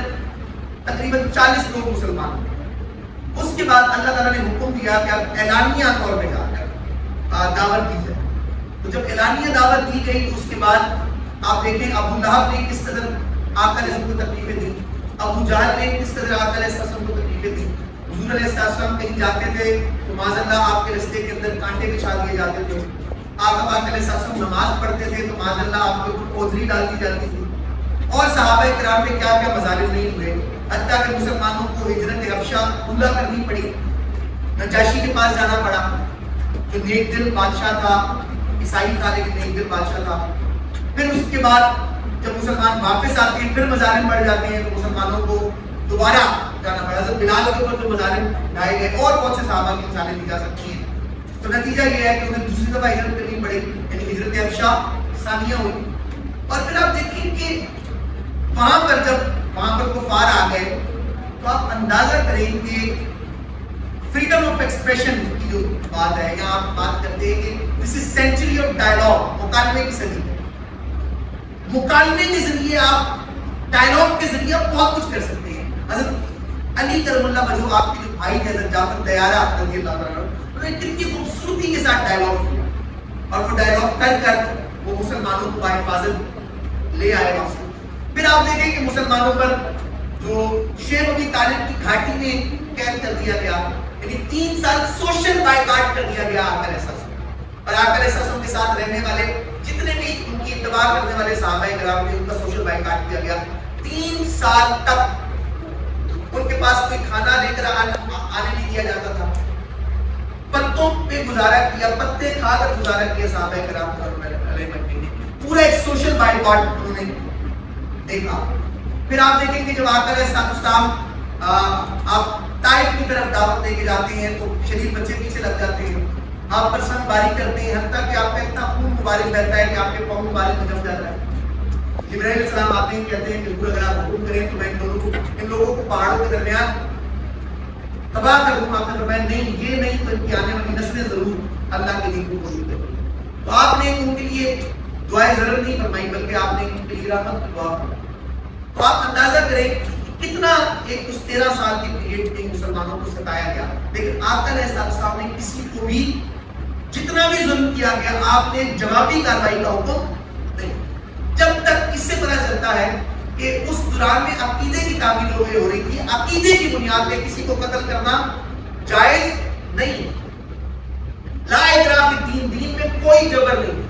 تقریباً 40 لوگ مسلمان ہوئے. اس کے بعد اللہ تعالیٰ نے حکم دیا کہ آپ اعلانیہ طور پہ جا کر دعوت دی جائے. تو جب اعلانیہ دعوت دی گئی تو اس کے بعد آپ دیکھیں ابو لہب نے کس قدر آقا علیہ السلام کو تکلیفیں دی, ابو جہل نے کس قدر آقا علیہ السلام کو تکلیفیں دی. حضور علیہ السلام کہیں جاتے تھے تو معاذ اللہ آپ کے رستے کے اندر کانٹے بچھا دیے جاتے تھے. آقا پاک علیہ السلام نماز پڑھتے تھے تو معاذ اللہ آپ کے اوپر اوزری ڈال دی جاتی تھی. اور صحابہ کرام پہ کیا کیا مظالم نہیں ہوئے, حتیٰ کہ مسلمانوں کو ہجرت حبشہ اولا کرنی پڑی, نجاشی کے پاس جانا پڑا جو نیک دل بادشاہ تھا, عیسائی تھا لیکن نیک دل بادشاہ تھا. پھر اس کے بعد جب مسلمان واپس آتے ہیں پھر مظالم بڑھ جاتے ہیں تو مسلمانوں کو دوبارہ جانا پڑا. حضرت بلال کے اوپر جو مظالم ڈھائے گئے, اور بہت سے صحابہ کی مثالیں دی جا سکتی ہیں. تو نتیجہ یہ ہے کہ انہیں دوسری دفعہ ہجرت کرنی پڑی, یعنی ہجرت حبشہ ثانیہ ہوئی. اور پھر آپ دیکھیں کہ وہاں پر جب وہاں پر کفار آ گئے تو آپ اندازہ کریں کہ فریڈم آف ایکسپریشن کی جو بات ہے, یہاں آپ بات کرتے ہیں کہ دس از سینچری آف ڈائلاگ, مکالمے کی صدی. مکالمے کے ذریعے آپ ڈائلاگ کے ذریعے آپ بہت کچھ کر سکتے ہیں. حضرت علی کرم اللہ وجہ آپ کے جو بھائی تھے حضرت جعفر طیارہ رضی اللہ عنہ, انہوں نے کتنی خوبصورتی کے ساتھ ڈائلاگ کیا, اور وہ ڈائلاگ کر وہ مسلمانوں کو باحفاظت لے آئے وہاں سے. پھر آپ دیکھیں کہ مسلمانوں پر جو شیخ ابی طالب کی گھاٹی میں قید کر دیا گیا, یعنی 3 سال سوشل بائیکاٹ کر دیا گیا آقا علیہ السلام. اور آقا علیہ السلام کے ساتھ رہنے والے جتنے بھی ان کی اتباع کرنے والے صحابہ کرام نے ان کا سوشل بائیکاٹ کیا گیا. 3 سال تک ان کے پاس کوئی کھانا لے کر آنے نہیں دیا جاتا تھا, پتوں پہ گزارا کیا, پتے کھا کر گزارا کیا صحابہ کرام علیہ مجمعین نے. پورا ایک سوشل بائیکاٹ انہوں نے دیکھا. پھر آپ دیکھیں کہ جب آقا علیہ السلام آپ طائف کی طرف دعوت دے کے جاتے ہیں تو شریف بچے پیچھے لگ جاتے ہیں, آپ پر سن باری کرتے ہیں، حتیٰ کہ آپ کا اتنا خون مبارک رہتا ہے کہ آپ کے پاؤں مبارک میں جم جاتا ہے۔ جبرائیل علیہ السلام آتے ہیں، کہتے ہیں کہ حضور اگر آپ حکم کریں تو میں ان لوگوں کو پہاڑوں کے درمیان تباہ کر دوں۔ آپ نے فرمایا نہیں، یہ نہیں تو ان کی آنے والی نسلیں ضرور اللہ کے دین کو قبول کریں۔ تو آپ نے ان کے لیے دعائیں ضرور نہیں فرمائی، بلکہ آپ نے ان کے لیے رحمت کی دعا فرمائی۔ تو آپ اندازہ کریں کتنا ایک اس 13 سال کی پیریڈ میں مسلمانوں کو ستایا گیا، لیکن آقا علیہ السلام نے کسی کو بھی جتنا بھی ظلم کیا گیا آپ نے جوابی کارروائی کا حکم نہیں۔ جب تک کس سے پتہ چلتا ہے کہ اس دوران میں عقیدے کی تعمیل ہو رہی تھی، عقیدے کی بنیاد پہ کسی کو قتل کرنا جائز نہیں۔ لا اکراہ فی الدین، دین میں کوئی جبر نہیں۔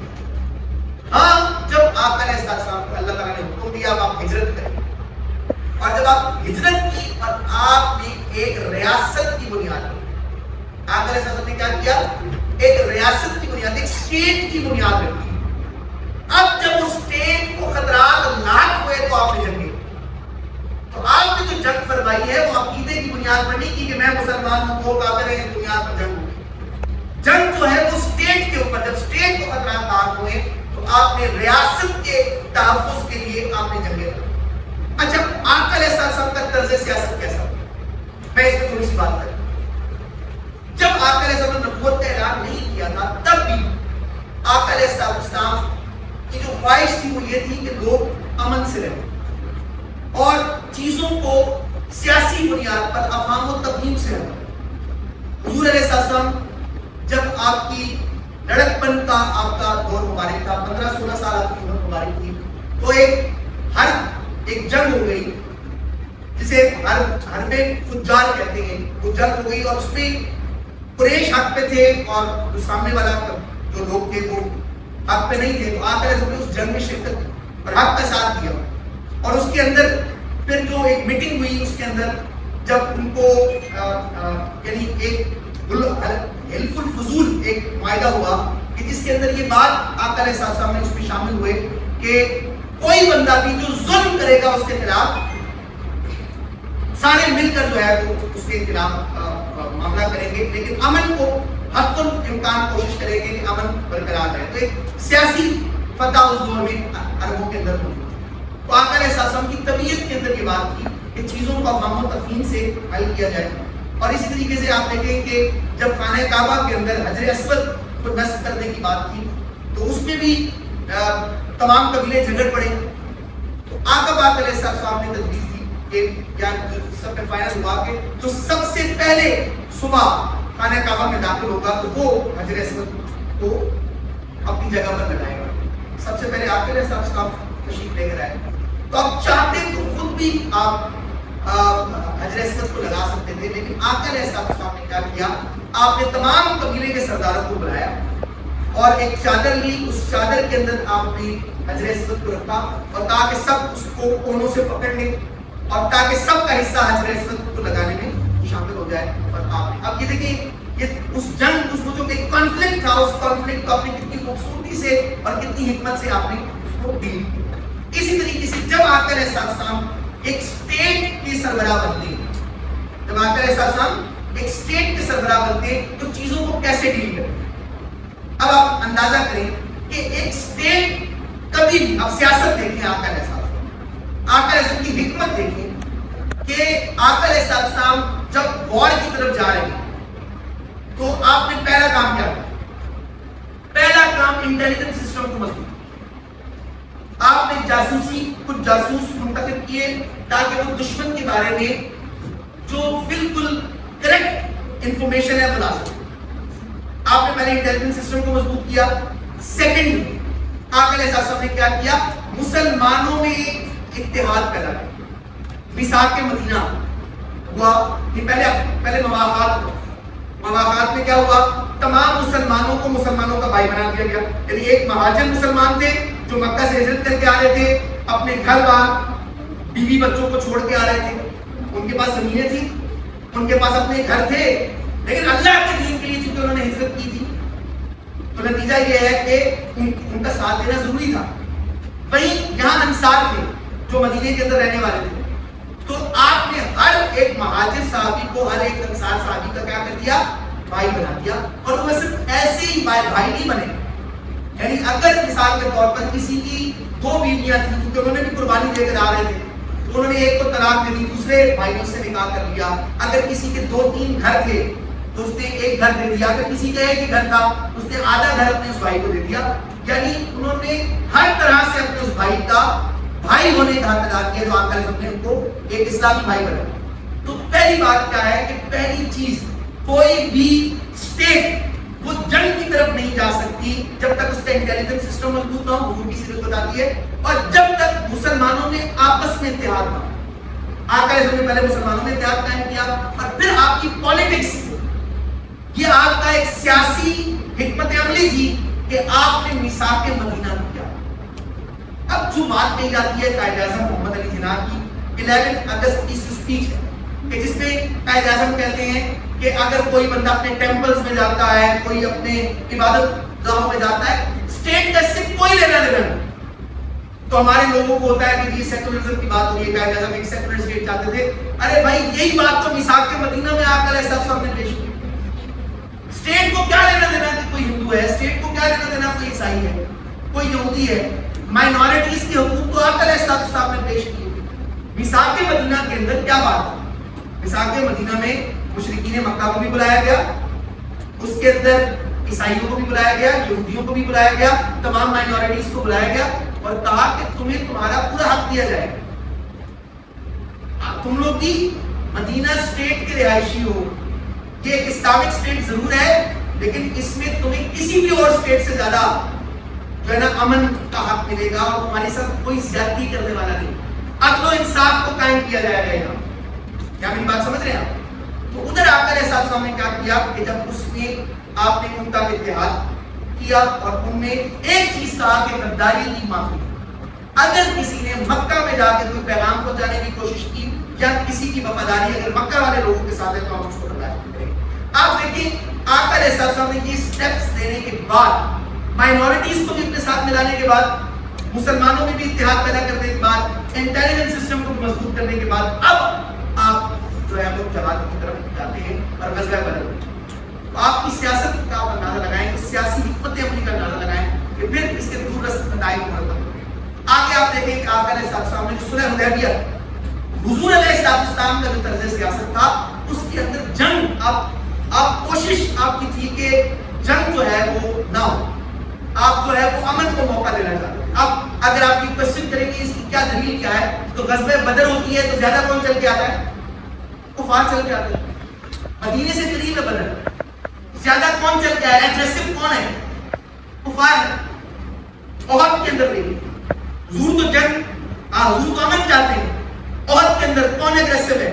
ہاں جب آقا علیہ السلام کو اللہ تعالیٰ نے حکم دیا آپ ہجرت کریں، اور جب آپ ہجرت کی اور آپ نے ایک ریاست کی بنیاد پر، آقا علیہ السلام نے کیا کیا؟ ایک ریاست کی بنیاد، ایک اسٹیٹ کی بنیاد رکھی۔ اب جب اس اسٹیٹ کو خطرات لاحق ہوئے تو آپ نے جنگی، تو آپ نے جو جنگ فرمائی ہے وہ عقیدے کی بنیاد پر نہیں کی کہ میں مسلمان ہوں وہ کافر ہے اس بنیاد پر جنگ ہوگی۔ جنگ جو ہے وہ اسٹیٹ کے اوپر، جب اسٹیٹ کو خطرات لاحق ہوئے تو آپ نے ریاست کے تحفظ کے لیے آپ نے جنگیں فرمائی۔ اچھا آقا علیہ السلام کا طرز سیاست کیسا؟ میں اس میں تھوڑی سی بات کروں۔ جب آقا علیہ السلام نے نبوت کا اعلان نہیں کیا تھا تب بھی آقا علیہ السلام کی جو خواہش تھی وہ یہ تھی کہ لوگ امن سے رہیں اور چیزوں کو سیاسی بنیاد پر افہام و تفہیم سے رہیں۔ حضور علیہ السلام جب آپ کی لڑکپن کا آپ کا دور مبارک تھا، 15-16 سال آپ کی عمر مبارک تھی، تو ایک جنگ ہو گئی جسے حرب فجار کہتے ہیں، وہ جنگ ہو گئی اور اس میں قریش حق پہ تھے اور جو سامنے والا جو لوگ تھے وہ حق پہ نہیں تھے۔ تو آقا علیہ السلام نے اس جنگ میں شرکت کی اور حق کا ساتھ دیا، اور اس کے اندر پھر جو ایک میٹنگ ہوئی اس کے اندر جب ان کو یعنی ایک حلف الفضول ایک معاہدہ ہوا کہ جس کے اندر یہ بات آقا علیہ السلام نے اس میں شامل ہوئے کہ کوئی بندہ بھی جو ظلم کرے گا اس کے خلاف سارے مل کر جو ہے وہ اس کے خلاف معاملہ کریں گے، لیکن امن کو حد الامکان کوشش کریں گے کہ امن برقرار رہے۔ تو ایک سیاسی فتح اس دور میں عربوں کے اندر ہوئی۔ تو آقا علیہ السلام کی طبیعت کے اندر یہ بات تھی کہ چیزوں کو افہام و تفہیم سے حل کیا جائے، اور اسی طریقے سے آپ دیکھیں کہ جب خانہ کعبہ کے اندر حجر اسود کو نصب کرنے کی بات تھی تو اس میں بھی تمام قبیلے جھگڑ پڑے۔ تو آقا پاک علیہ السلام نے تجویز دی کہ یا سب میں فائنل ہوا کہ جو سب سے پہلے صبح خانہ کعبہ میں داخل ہوگا تو وہ حجر اسود کو اپنی جگہ پر لگائے گا۔ سب سے پہلے آقا علیہ السلام تشریف لے کر آئے، تو آپ چاہتے تو خود بھی آپ حجر اسود کو لگا سکتے تھے، لیکن آقا علیہ السلام نے کیا کیا؟ آپ نے تمام قبیلے کے سرداروں کو بلایا اور ایک چادر لی، اس چادر کے اندر آپ نے حجر اسود کو رکھا اور تاکہ سب اس کو کونوں سے پکڑ لیں اور تاکہ سب کا حصہ حجر اسود کو لگانے میں شامل ہو جائے۔ اور آپ نے اب یہ دیکھیں یہ اس جنگ اس جو ایک کانفلکٹ تھا، اس کانفلکٹ کو آپ نے کتنی خوبصورتی سے اور کتنی حکمت سے آپ نے اس کو ڈیل کیا۔ اسی طریقے سے جب آقا علیہ السلام ایک اسٹیٹ کے سربراہ بنتے ہیں، جب آقا علیہ السلام ایک اسٹیٹ کے سربراہ بنتے ہیں تو چیزوں کو کیسے ڈیل کریں؟ اب آپ اندازہ کریں کہ ایک اسٹیٹ کبھی بھی، اب سیاست دیکھیں آقا علیہ السلام، آقا علیہ السلام کی حکمت دیکھیں کہ آقا علیہ السلام جب وار کی طرف جا رہے ہیں تو آپ نے پہلا کام کیا کیا؟ پہلا کام انٹیلیجنس سسٹم کو مضبوط، آپ نے جاسوسی کچھ جاسوس منتخب کیے تاکہ وہ دشمن کے بارے میں جو بالکل کریکٹ انفارمیشن ہے بلا سکے۔ آپ نے پہلے انٹیلیجنس سسٹم کو مضبوط کیا۔ سیکنڈ آقا علیہ السلام نے کیا کیا؟ مسلمانوں میں ایک اتحاد پیدا کیا۔ میثاق مدینہ ہوا، یہ پہلے مواخات میں کیا ہوا؟ تمام مسلمانوں کو مسلمانوں کا بھائی بنا دیا گیا، یعنی ایک مہاجر مسلمان تھے جو مکہ سے ہجرت کر کے آ رہے تھے، اپنے گھر بار بیوی بچوں کو چھوڑ کے آ رہے تھے، ان کے پاس زمینیں تھیں، ان کے پاس اپنے گھر تھے، لیکن اللہ کے دین کے لیے چونکہ انہوں نے ہجرت کی تھی تو نتیجہ یہ ہے کہ ان کا ساتھ دینا ضروری تھا۔ وہیں یہاں انصار تھے جو مدینے کے اندر رہنے والے تھے، تو آپ نے ہر ایک مہاجر صحابی کو، ہر ایک انصار صحابی کا کیا کر دیا؟ بھائی بنا دیا، اور وہ صرف ایسے ہی بھائی نہیں بنے. یعنی اگر مثال کے طور پر کسی کی 2 بیویاں تھیں، کیونکہ انہوں نے بھی قربانی دے کر آ رہے تھے، تو انہوں نے ایک کو طلاق دے دی، دوسرے بھائی نے اس سے نکاح کر لیا. اگر کسی کے 2-3 گھر تھے تو اس نے ایک گھر دے دیا. اگر کسی کا ایک ہی گھر تھا اس نے آدھا گھر اپنے اس بھائی کو دے دیا. یعنی انہوں نے ہر طرح سے اپنے اس بھائی کا بھائی ہونے کا حق ادا کیا، جو آقا علیہ السلام نے ان کو ایک اسلامی بھائی بنایا. تو پہلی بات کیا ہے کہ پہلی چیز، کوئی بھی اسٹیٹ وہ جنگ کی طرف نہیں جا سکتی جب تک اس کا انٹیلیجنس سسٹم مضبوط نہ ہو. حضور کی سیرت بتاتی ہے. اور جب تک مسلمانوں نے آپس میں اتحاد نہ، آقا علیہ السلام نے پہلے مسلمانوں میں اتحاد قائم کیا، اور پھر آپ کی پالیٹکس، یہ آپ کا ایک سیاسی حکمت عملی تھی کہ آپ نے میثاق مدینہ کیا. اب جو بات کہی جاتی ہے قائد اعظم محمد علی جناح کی 11 اگست کی اسپیچ ہے کہ جس میں قائد اعظم کہتے ہیں کہ اگر کوئی بندہ اپنے ٹیمپلز میں جاتا ہے، کوئی اپنے عبادت گاہوں میں جاتا ہے، اسٹیٹ کا اس سے کوئی لینا دینا نہیں. تو ہمارے لوگوں کو ہوتا ہے کہ جی سیکولرزم کی بات ہو رہی ہے، قائد اعظم ایک سیکولر اسٹیٹ چاہتے تھے. ارے بھائی یہی بات تو میثاق مدینہ میں آ کر ایسا سب نے پیش کی. اسٹیٹ کو کیا لینا دینا کہ کوئی ہندو ہے، اسٹیٹ کو کیا لینا دینا کوئی عیسائی ہے، کوئی یہودی ہے. مائنورٹیز کے حقوق کو آ کر ایسا صاحب نے پیش کیے. میثاق مدینہ کے اندر کیا بات ہے؟ میثاق مدینہ میں مشرکین مکہ کو بھی بلایا گیا، اس کے اندر عیسائیوں کو بھی بلایا گیا، یہودیوں کو بھی بلایا گیا، تمام مائنورٹیز کو بلایا گیا، اور کہا کہ تمہیں تمہارا پورا حق دیا جائے گا. تم لوگ بھی مدینہ اسٹیٹ کے رہائشی ہو. یہ ایک اسلامک اسٹیٹ ضرور ہے، لیکن اس میں تمہیں کسی بھی اور اسٹیٹ سے زیادہ جو ہے نا امن کا حق ملے گا، اور تمہاری ساتھ کوئی زیادتی کرنے والا نہیں. عدل و انصاف کو قائم کیا جائے گا یہاں. کیا میری بات سمجھ رہے ہیں آپ؟ تو ادھر آ کر احساس نے کیا کیا کہ جب اس میں آپ نے ان کا اتحاد کیا اور ان میں ایک چیز کہا کہ غداری کی معافی. اگر کسی نے مکہ میں جا کے کوئی پیغام پہنچانے کی کوشش کی یا کسی کی وفاداری اگر مکہ والے لوگوں کے ساتھ ہے تو ہم اس کو برداشت کریں گے. آپ دیکھیں آقا علیہ السلام نے یہ سٹیپس لینے کے بعد، مائنورٹیز کو بھی اپنے ساتھ ملانے کے بعد، مسلمانوں میں بھی اتحاد پیدا کرنے کے بعد، انٹیلیجنس سسٹم کو مضبوط کرنے کے بعد، اب آپ جو ہے وہ جہاد کی طرف جاتے ہیں اور غزوہ بدر. تو آپ کی سیاست کا آپ اندازہ لگائیں، سیاسی حکمت عملی کا اندازہ لگائیں کہ پھر اس کے دور رس نتائج مرتب ہوتے ہیں. آگے آپ دیکھیں کہ آقا علیہ السلام نے جو صلح حدیبیہ، حضور علیہ السلام کا جو طرز سیاست تھا اس کے اندر جنگ، آپ کوشش آپ کی تھی کہ جنگ جو ہے وہ نہ ہو، آپ جو ہے وہ امن کو موقع دینا چاہتے ہیں. اب اگر آپ کی کوشچن کریں گے اس کی کیا دلیل کیا ہے، تو غزوہ بدر ہوتی ہے تو زیادہ کون چل کے آتا ہے؟ کفار چل کے آتے ہیں. مدینے سے قریب ہے بدر، زیادہ کون چل کے آیا؟ ایگریسو کون ہے؟ کفار ہے. احد کے اندر نہیں، حضور تو جنگ، حضور تو امن چاہتے ہیں. احد کے اندر کون ایگریسو ہے؟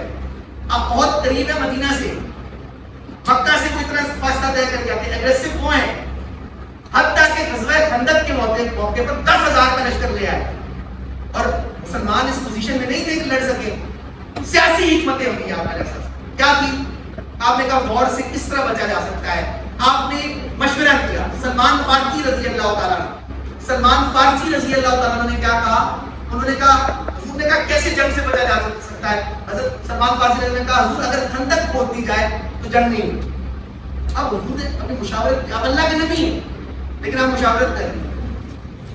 اب احد قریب ہے مدینہ سے، مکہ سے کوئی اتنا فاصلہ طے کر کے آتے ہیں. ایگریسو کون ہے؟ حتیٰ کہ غزوہ خندق کے موقع پر 10,000 کا لشکر لے آئے اور مسلمان اس پوزیشن میں نہیں تھے کہ لڑ سکے. سیاسی حکمتیں ہوتی ہیں. آپ کا کیا تھی؟ آپ نے کہا وار سے کس طرح بچا جا سکتا ہے. آپ نے مشورہ کیا. سلمان فارسی رضی اللہ تعالیٰ نے کیا کہا؟ انہوں نے کہا، حضور نے کہا کیسے جنگ سے بچا جا سکتا ہے؟ حضرت سلمان فارسی نے کہا حضور اگر خندق کھود دی جائے تو جنگ نہیں ہوگی. اب حضور نے اپنی مشاورت کی، آپ اللہ کے نبی ہیں لیکن آپ مشاورت کر رہے ہیں.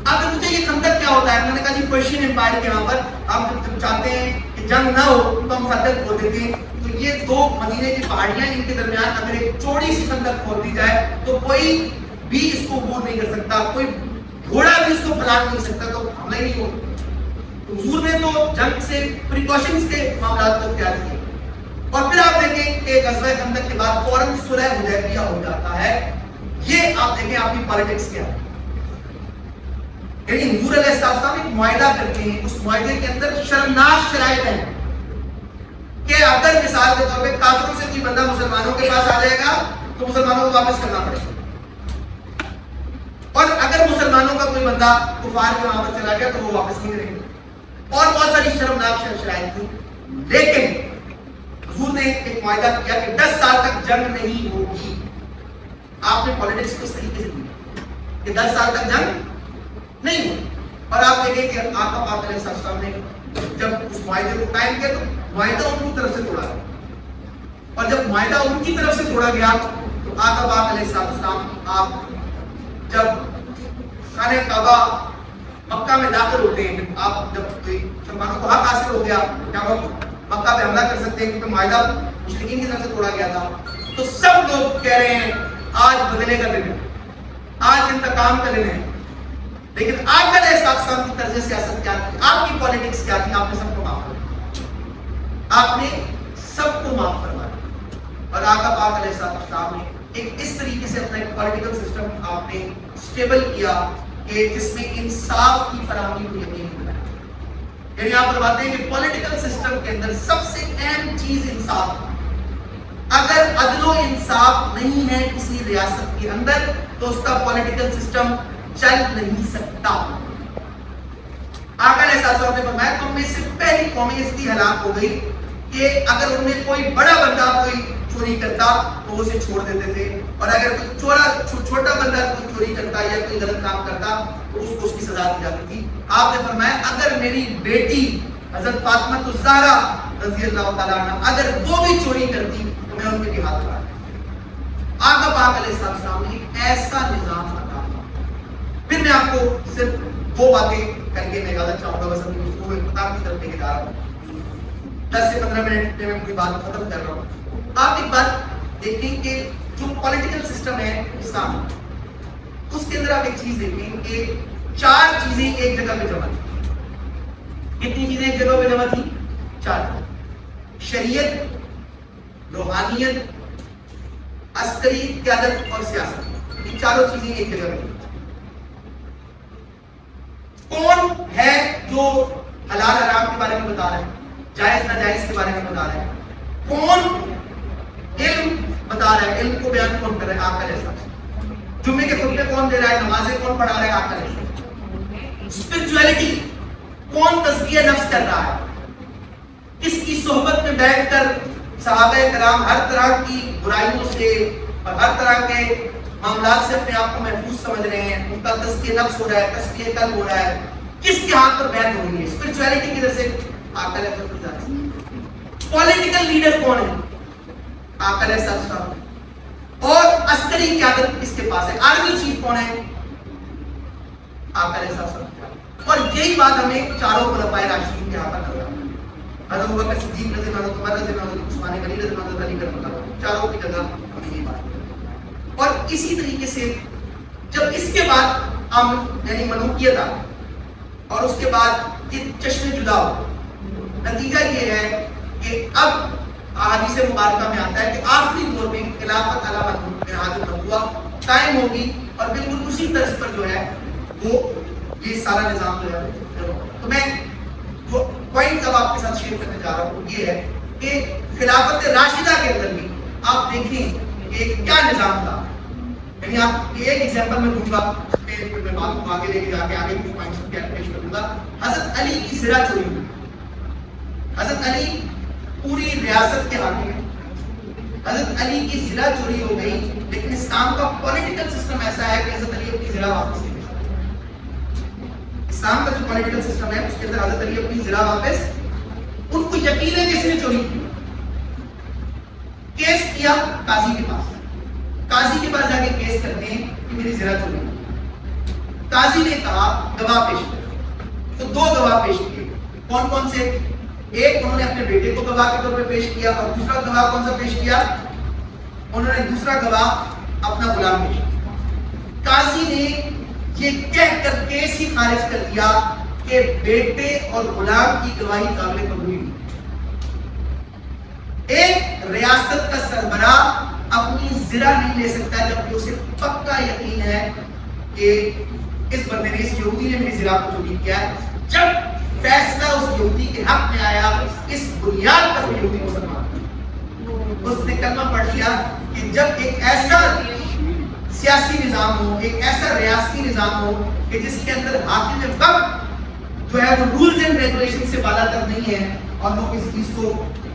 اب مجھے یہ خندق کیا ہوتا ہے؟ انہوں نے کہا جی پرشین امپائر کے وہاں پر آپ جب چاہتے ہیں کہ جنگ نہ ہو تو ہم خندق کھود دیتے ہیں. تو یہ 2 مدینے کی پہاڑیاں، ان کے درمیان اگر ایک چوڑی سی خندق کھود دی جائے تو کوئی بھی اس کو عبور نہیں کر سکتا، کوئی گھوڑا بھی اس کو پھلانگ نہیں سکتا، تو حملہ ہی نہیں ہوگا. حضور نے تو جنگ سے پریکاشنز کے معاملات کو اختیار کیے. اور پھر آپ دیکھیں کہ غزوہ خندق کے بعد فوراً صلح حدیبیہ ہو جاتا ہے. یہ آپ دیکھیں آپ کی پالیٹکس کیا ہے. یعنی حضور علیہ السلام ایک معاہدہ کرتے ہیں، اس معاہدے کے اندر شرمناک شرائط ہیں کہ اگر مثال کے طور پہ کافروں سے کوئی بندہ مسلمانوں کے پاس آ جائے گا تو مسلمانوں کو واپس کرنا پڑے گا، اور اگر مسلمانوں کا کوئی بندہ کفار کے وہاں پر چلا گیا تو وہ واپس نہیں کریں گے. اور بہت ساری شرمناک شرائط تھی. لیکن حضور نے ایک معاہدہ کیا کہ 10 سال تک جنگ نہیں ہوگی. آپ نے پالیٹکس کو اس طریقے سے دی کہ 10 سال تک جنگ نہیں ہوگی. اور آپ دیکھیں کہ آقا پاک علیہ السلام نے جب اس معاہدے کو قائم کیا تو معاہدہ ان کی طرف سے توڑا گیا. اور جب معاہدہ ان کی طرف سے توڑا گیا تو تو آقا پاک علیہ السلام آپ جب خانہ کعبہ مکہ میں داخل ہوتے ہیں، آپ جب مسلمانوں کو حق حاصل ہو گیا کیا وہ مکہ پہ حملہ کر سکتے ہیں کیونکہ معاہدہ مشرکین کی طرف سے توڑا گیا تھا، تو سب لوگ کہہ رہے ہیں آج بدلے کا دن ہے، آج انتقام کا دن ہے. لیکن آقا علیہ السلام کی طرز سیاست کیا تھی، آپ کی پولیٹکس کیا تھی؟ آپ نے سب کو معاف کر دیا، آپ نے سب کو معاف کروا دیا. اور آقا پاک علیہ السلام نے ایک اس طریقے سے اپنا ایک پولیٹیکل سسٹم آپ نے سٹیبل کیا کہ جس میں انصاف کی فراہمی کو یقینی بنایا. یعنی آپ فرماتے ہیں کہ پولیٹیکل سسٹم کے اندر سب سے اہم چیز انصاف ہے. اگر عدل و انصاف نہیں ہے کسی ریاست کے اندر تو اس کا پولیٹیکل سسٹم چل نہیں سکتا. آقا علیہ السلام نے فرمایا تم میں سے پہلی قوم اس کی ہلاک ہو گئی کہ اگر ان میں کوئی بڑا بندہ کوئی چوری کرتا تو اسے چھوڑ دیتے تھے، اور اگر کوئی چھوٹا بندہ کوئی چوری کرتا یا کوئی غلط کام کرتا تو اس کو اس کی سزا دی جاتی تھی. آپ نے فرمایا اگر میری بیٹی حضرت فاطمہ الزہرا رضی اللہ تعالیٰ عنہ اگر وہ بھی چوری کرتی تو میں ان کے بھی ہاتھ کاٹ دیتا. آقا پاک علیہ السلام نے ایک ایسا نظام بتایا. پھر میں آپ کو صرف وہ باتیں کر کے میں اجازت چاہوں گا، بس اپنی گفتگو اختتام کی طرف لے کے جا رہا ہوں. 10 سے 15 منٹ میں کوئی بات ختم کر رہا ہوں. آپ ایک بات دیکھیں کہ جو پولیٹیکل سسٹم ہے اسلام، اس کے اندر آپ ایک چیز دیکھیں کہ 4 چیزیں ایک جگہ پہ جمع تھی. کتنی چیزیں ایک جگہ پہ جمع تھی؟ 4. شریعت، روحانیت، عسکری قیادت اور سیاست. یہ چاروں چیزیں ایک جگہ پہ. کون ہے جو حلال حرام کے بارے میں بتا رہا ہے، جائز ناجائز کے بارے میں بتا رہا ہے؟ کون علم بتا رہا ہے؟ علم کو بیان کون کر رہا ہے؟ آقا علیہ السلام. جمعے کے خطبے کون دے رہا ہے؟ نمازیں کون پڑھا رہا ہے؟ آقا علیہ السلام. اسپرچویلٹی کون تزکیہ نفس کر رہا ہے؟ کس کی صحبت میں بیٹھ کر صحابہ کرام ہر طرح کی برائیوں سے اور ہر طرح کے معاملات سے اپنے آپ کو محفوظ سمجھ رہے ہیں، ان کا تزکیہ نفس ہو رہا ہے، تزکیہ قلب ہو رہا ہے. کس کے ہاتھ پر بیعت ہو رہی ہے؟ اسپرچویلٹی کی وجہ سے آقا علیہ السلام. پولیٹیکل لیڈر کون ہے؟ آقا علیہ السلام. اور عسکری قیادت کس کے پاس ہے؟ آرمی چیف کون ہے؟ آقا علیہ السلام. اور یہی بات ہمیں چاروں خلفائے راشدین کے ہاتھ پر نظر آتی ہے. حضرت ابوبکر صدیق رضی اللہ عنہ، عمر رضی اللہ عنہ، عثمان غنی رضی اللہ عنہ، علی کرم اللہ، چاروں کی جگہ ہمیں یہ بات. اور اسی طریقے سے جب اس کے بعد یعنی ملوکیت آ اور اس کے بعد یہ چشم جدا ہو، نتیجہ یہ ہے کہ اب احادیث مبارکہ میں آتا ہے کہ آخری دور میں خلافت علامت نبوہ قائم ہوگی اور بالکل اسی طرز پر جو ہے وہ یہ سارا نظام جو ہے. تو میں جو پوائنٹ اب آپ کے ساتھ شیئر کرنے جا رہا ہوں وہ یہ ہے کہ خلافت راشدہ کے اندر بھی آپ دیکھیں کہ کیا نظام تھا. یعنی آپ ایک ایگزامپل میں دوں گا، میں بات کو آگے لے کے جا کے آگے کچھ پوائنٹس پیش کروں گا. حضرت علی کی زرہ چوری ہوئی. حضرت علی پوری ریاست کے حاکم ہیں. حضرت علی کی زرہ چوری ہو گئی، لیکن اسلام کا پولیٹیکل سسٹم ایسا ہے کہ حضرت علی اپنی زرہ واپس لے گئے. اسلام کا جو پولیٹیکل سسٹم ہے اس کے اندر حضرت علی اپنی زرہ واپس، ان کو یقین ہے کس نے چوری کی. کیس کیا قاضی کے پاس، قاضی کے پاس جا کے کیس کرتے ہیں کہ میری زرہ چوری ہوئی. قاضی نے کہا گواہ پیش کرو، تو 2 گواہ پیش کیے. کون کون سے؟ ایک انہوں نے اپنے بیٹے کو گواہ کے طور پہ پیش کیا، اور دوسرا گواہ کون سا پیش کیا؟ انہوں نے دوسرا گواہ اپنا غلام پیش کیا. قاضی نے یہ کہہ کر کیس ہی خارج کر دیا کہ بیٹے اور غلام کی گواہی قابل قبول نہیں. ایک ریاست کا سربراہ اپنی زرہ نہیں لے سکتا جبکہ اسے پکا یقین ہے کہ اس بندے نے، اس یہودی نے میری زرہ کو چوری کیا ہے. جب فیصلہ اس یہودی کے حق میں آیا، اس بنیاد پر وہ یہودی مسلمان، اس نے کلمہ پڑھ لیا کہ جب ایک ایسا سیاسی نظام ہو، ایک ایسا ریاستی نظام ہو کہ جس کے اندر حاکم وقت جو ہے وہ رولز اینڈ ریگولیشن سے بالا تر نہیں ہے اور وہ اس چیز کو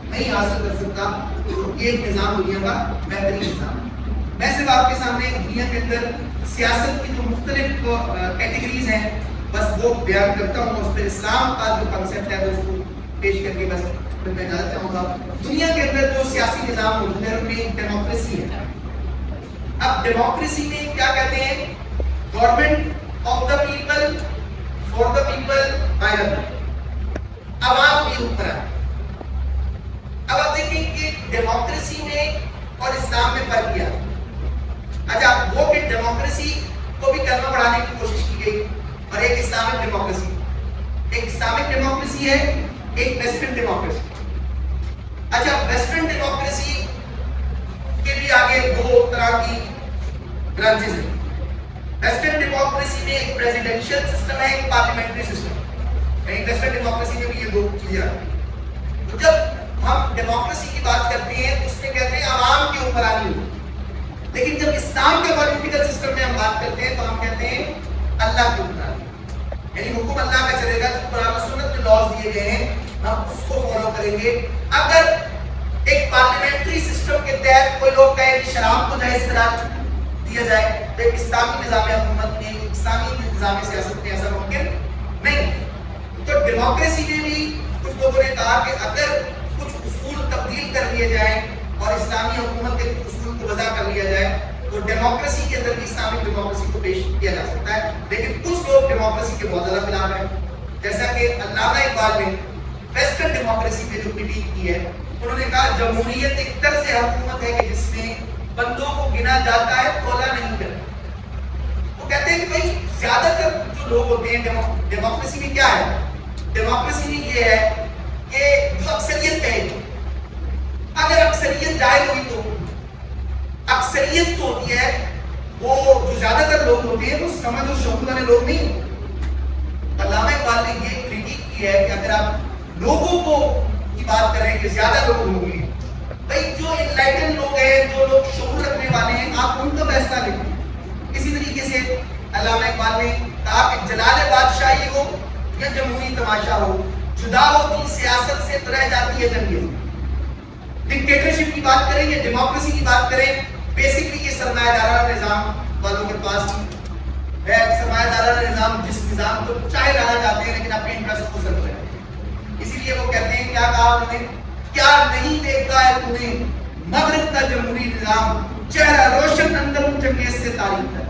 نہیں حاصل کر سکتا، تو ایک نظام دنیا کا بہترین نظام ہے. میں صرف آپ کے سامنے دنیا کے اندر سیاست کی جو مختلف کیٹیگریز ہیں بس وہ بیان کرتا ہوں، اس پر اسلام کا جو کنسیپٹ ہے وہ اس کو پیش کر کے بس پھر میں اجازت چاہوں گا. دنیا کے اندر جو سیاسی نظام موجود ہے ان میں ڈیموکریسی ہے. اب ڈیموکریسی میں کیا کہتے ہیں؟ Government of the people for the people by the people, عوام کی حکمرانی۔ اب آپ دیکھیں کہ ڈیموکریسی میں اور اسلام میں فرق کیا۔ اچھا وہ کہ ڈیموکریسی کو بھی کلمہ بڑھانے کی کوشش کی گئی، اور ایک اسلامک ڈیموکریسی، ایک اسلامک ڈیموکریسی ہے، ایک ویسٹرن ڈیموکریسی۔ اچھا ویسٹرن ڈیموکریسی کے بھی آگے دو طرح کی برانچز ہیں۔ ویسٹرن ڈیموکریسی میں ایک پریزیڈنشل سسٹم ہے، ایک پارلیمنٹری سسٹم ہے۔ ویسٹرن ڈیموکریسی میں بھی یہ دو چیزیں آتی ہیں۔ تو جب ہم ڈیموکریسی کی بات کرتے ہیں تو اس میں کہتے ہیں عوام کی حکمرانی ہو، لیکن جب اسلام کے پولیٹیکل سسٹم میں ہم بات کرتے ہیں تو ہم کہتے ہیں اللہ کی حکمرانی، یعنی حکم اللہ کا چلے گا، جو قرآن و سنت کے لاز دیے گئے ہیں ہم اس کو فالو کریں گے۔ اگر ایک پارلیمنٹری سسٹم کے تحت کوئی لوگ کہیں کہ شراب کو جائز قرار دیا جائے تو ایک اسلامی نظام حکومت میں، اسلامی نظام سیاست میں ایسا ممکن نہیں۔ تو ڈیموکریسی میں بھی کچھ لوگوں نے کہا کہ اگر کچھ اصول تبدیل کر لیے جائیں اور اسلامی حکومت کے اصول کو وضع کر لیا جائے تو ڈیموکریسی کے اندر بھی اسلامک ڈیموکریسی کو پیش کیا جا سکتا ہے۔ لیکن کچھ لوگ ڈیموکریسی کے بہت زیادہ خلاف ہیں، جیسا کہ علامہ اقبال نے ویسٹرن ڈیموکریسی پہ جو کریٹیک کی ہے، انہوں نے کہا جمہوریت ایک طرز حکومت ہے کہ جس میں بندوں کو گنا جاتا ہے، تولا نہیں کرتا۔ وہ کہتے ہیں کہ بھائی زیادہ تر جو لوگ ہوتے ہیں ڈیموکریسی میں کیا ہے؟ ڈیموکریسی میں یہ ہے کہ جو اکثریت کہے گی، اگر اکثریت جائے ہوئی تو اکثریت تو ہوتی ہے، وہ جو زیادہ تر لوگ ہوتے ہیں وہ سمجھ اور شعور والے لوگ نہیں۔ علامہ اقبال نے یہ کریٹیک کی ہے کہ اگر آپ لوگوں کو کی بات کریں کہ زیادہ لوگ ہوں گے، بھائی جو انلائٹن لوگ ہیں، جو لوگ شعور رکھنے والے ہیں، آپ ان کا فیصلہ لیں۔ اسی طریقے سے علامہ اقبال نے کہا کہ جلال بادشاہی ہو یا جمہوری تماشا ہو، جدا ہوتی سیاست سے تو رہ جاتی ہے جنگیں۔ ڈکٹیٹرشپ کی بات کریں یا ڈیموکریسی کی بات کریں، بیسکلی یہ سرمایہ دارانہ نظام والوں کے پاس ہے۔ سرمایہ دارانہ نظام جس نظام کو چاہے لانا چاہتے ہیں لیکن اپنے انٹرسٹ کو سرو کرتے ہیں۔ اسی لیے وہ کہتے ہیں، کیا کہا انہوں نے، کیا نہیں دیکھا ہے تو نے مغرب کا جمہوری نظام، چہرہ روشن اندرون چنگیز سے تاریخ ہے۔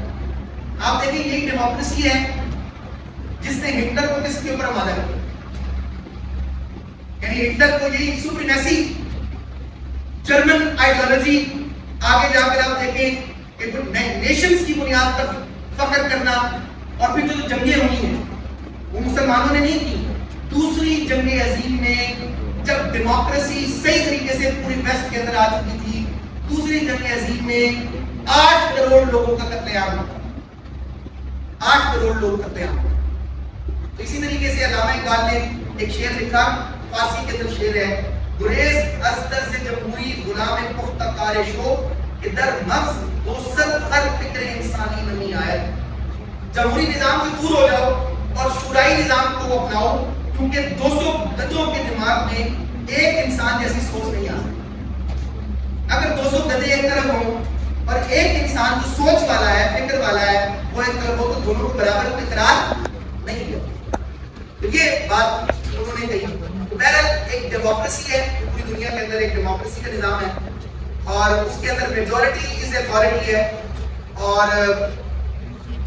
آپ دیکھیں یہی ڈیموکریسی ہے جس نے ہٹلر کو کس کے اوپر آمادہ کیا، یعنی ہٹلر کو یہی سپریمیسی جرمن آئیڈیالوجی، آگے جا کر آپ دیکھیں کہ نیشنز کی بنیاد پر فخر کرنا، اور پھر جو جنگیں ہوئی ہیں وہ مسلمانوں نے نہیں کی۔ دوسری جنگ عظیم میں جب ڈیموکریسی صحیح طریقے سے پوری ویسٹ کے اندر آ چکی تھی، دوسری جنگ عظیم میں 8 کروڑ لوگوں کا قتل عام ہوا، 8 کروڑ لوگ قتل عام ہوئے۔ تو اسی طریقے سے علامہ اقبال نے ایک شعر لکھا، فارسی کے اندر شعر ہے، گریز از طرز جمہوری غلام پختہ کار شو کہ در مغز 200 خر فکر انسانی نمی آیت۔ جمہوری نظام سے دور ہو جاؤ اور شورائی نظام کو اپناؤ، کیونکہ 200 گدھوں کے دماغ میں ایک انسان جیسی سوچ نہیں آ سکتی۔ اگر 200 گدھے ایک طرف ہوں اور ایک انسان جو سوچ والا ہے، فکر والا ہے، وہ ایک طرف ہو تو دونوں کو برابر کوئی قرار نہیں دیا۔ تو یہ بات انہوں نے کہی۔ بہرحال ایک ڈیموکریسی ہے، پوری دنیا کے اندر ایک ڈیموکریسی کا نظام ہے، اور اس کے اندر میجورٹی از اتھارٹی ہے، اور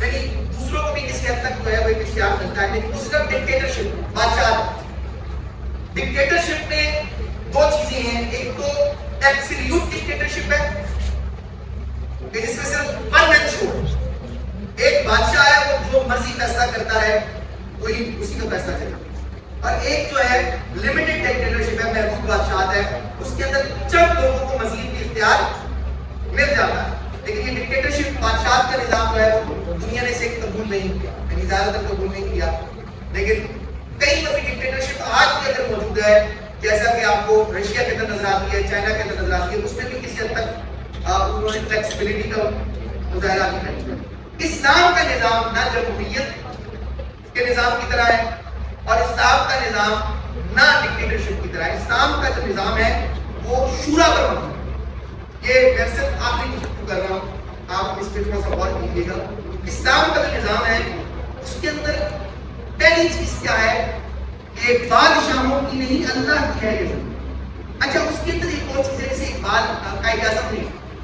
یعنی دوسروں کو بھی کسی حد تک جو ہے وہ اختیار ملتا ہے، لیکن دوسری طرف ڈکٹیٹرشپ، بادشاہ۔ ڈکٹیٹرشپ میں 2 چیزیں ہیں، ایک تو ایبسلیوٹ ڈکٹیٹرشپ ہے کہ جس میں صرف ون مین شو، ایک بادشاہ ہے وہ جو مرضی فیصلہ کرتا ہے وہی اسی کا فیصلہ کرتا ہے، اور ایک جو ہے لمیٹڈ ڈکٹیٹرشپ ہے، محدود بادشاہت ہے، اس کے اندر چند لوگوں کو مزید بھی اختیار مل جاتا ہے۔ لیکن یہ ڈکٹیٹرشپ بادشاہت کا نظام جو ہے وہ دنیا نے اسے قبول نہیں کیا، یعنی زیادہ تر قبول نہیں کیا، لیکن کئی دفعہ ڈکٹیٹرشپ آج بھی اگر موجود ہے، جیسا کہ آپ کو رشیا کے اندر نظر آتی ہے، چائنا کے اندر نظر آتی ہے، اس میں بھی کسی حد تک انہوں نے فلیکسیبلٹی کا مظاہرہ کیا ہے۔ اسلام کا نظام نہ جمہوریت کے نظام کی طرح ہے، اور اسلام کا نظام نہ ڈکٹیٹرشپ کی طرح ہے۔ اسلام کا جو نظام ہے وہ شورا پر مبنی ہے۔ یہ میں صرف آخری گفتگو کر رہا ہوں، آپ اس پہ تھوڑا سا غور کیجیے گا۔ اسلام کا جو نظام ہے اس کے اندر پہلی چیز کیا ہے کہ بادشاہوں کی نہیں، اللہ کی ہے یہ۔ اچھا اس کے اندر ایک اور چیز ہے جسے اقبال قائد اعظم نے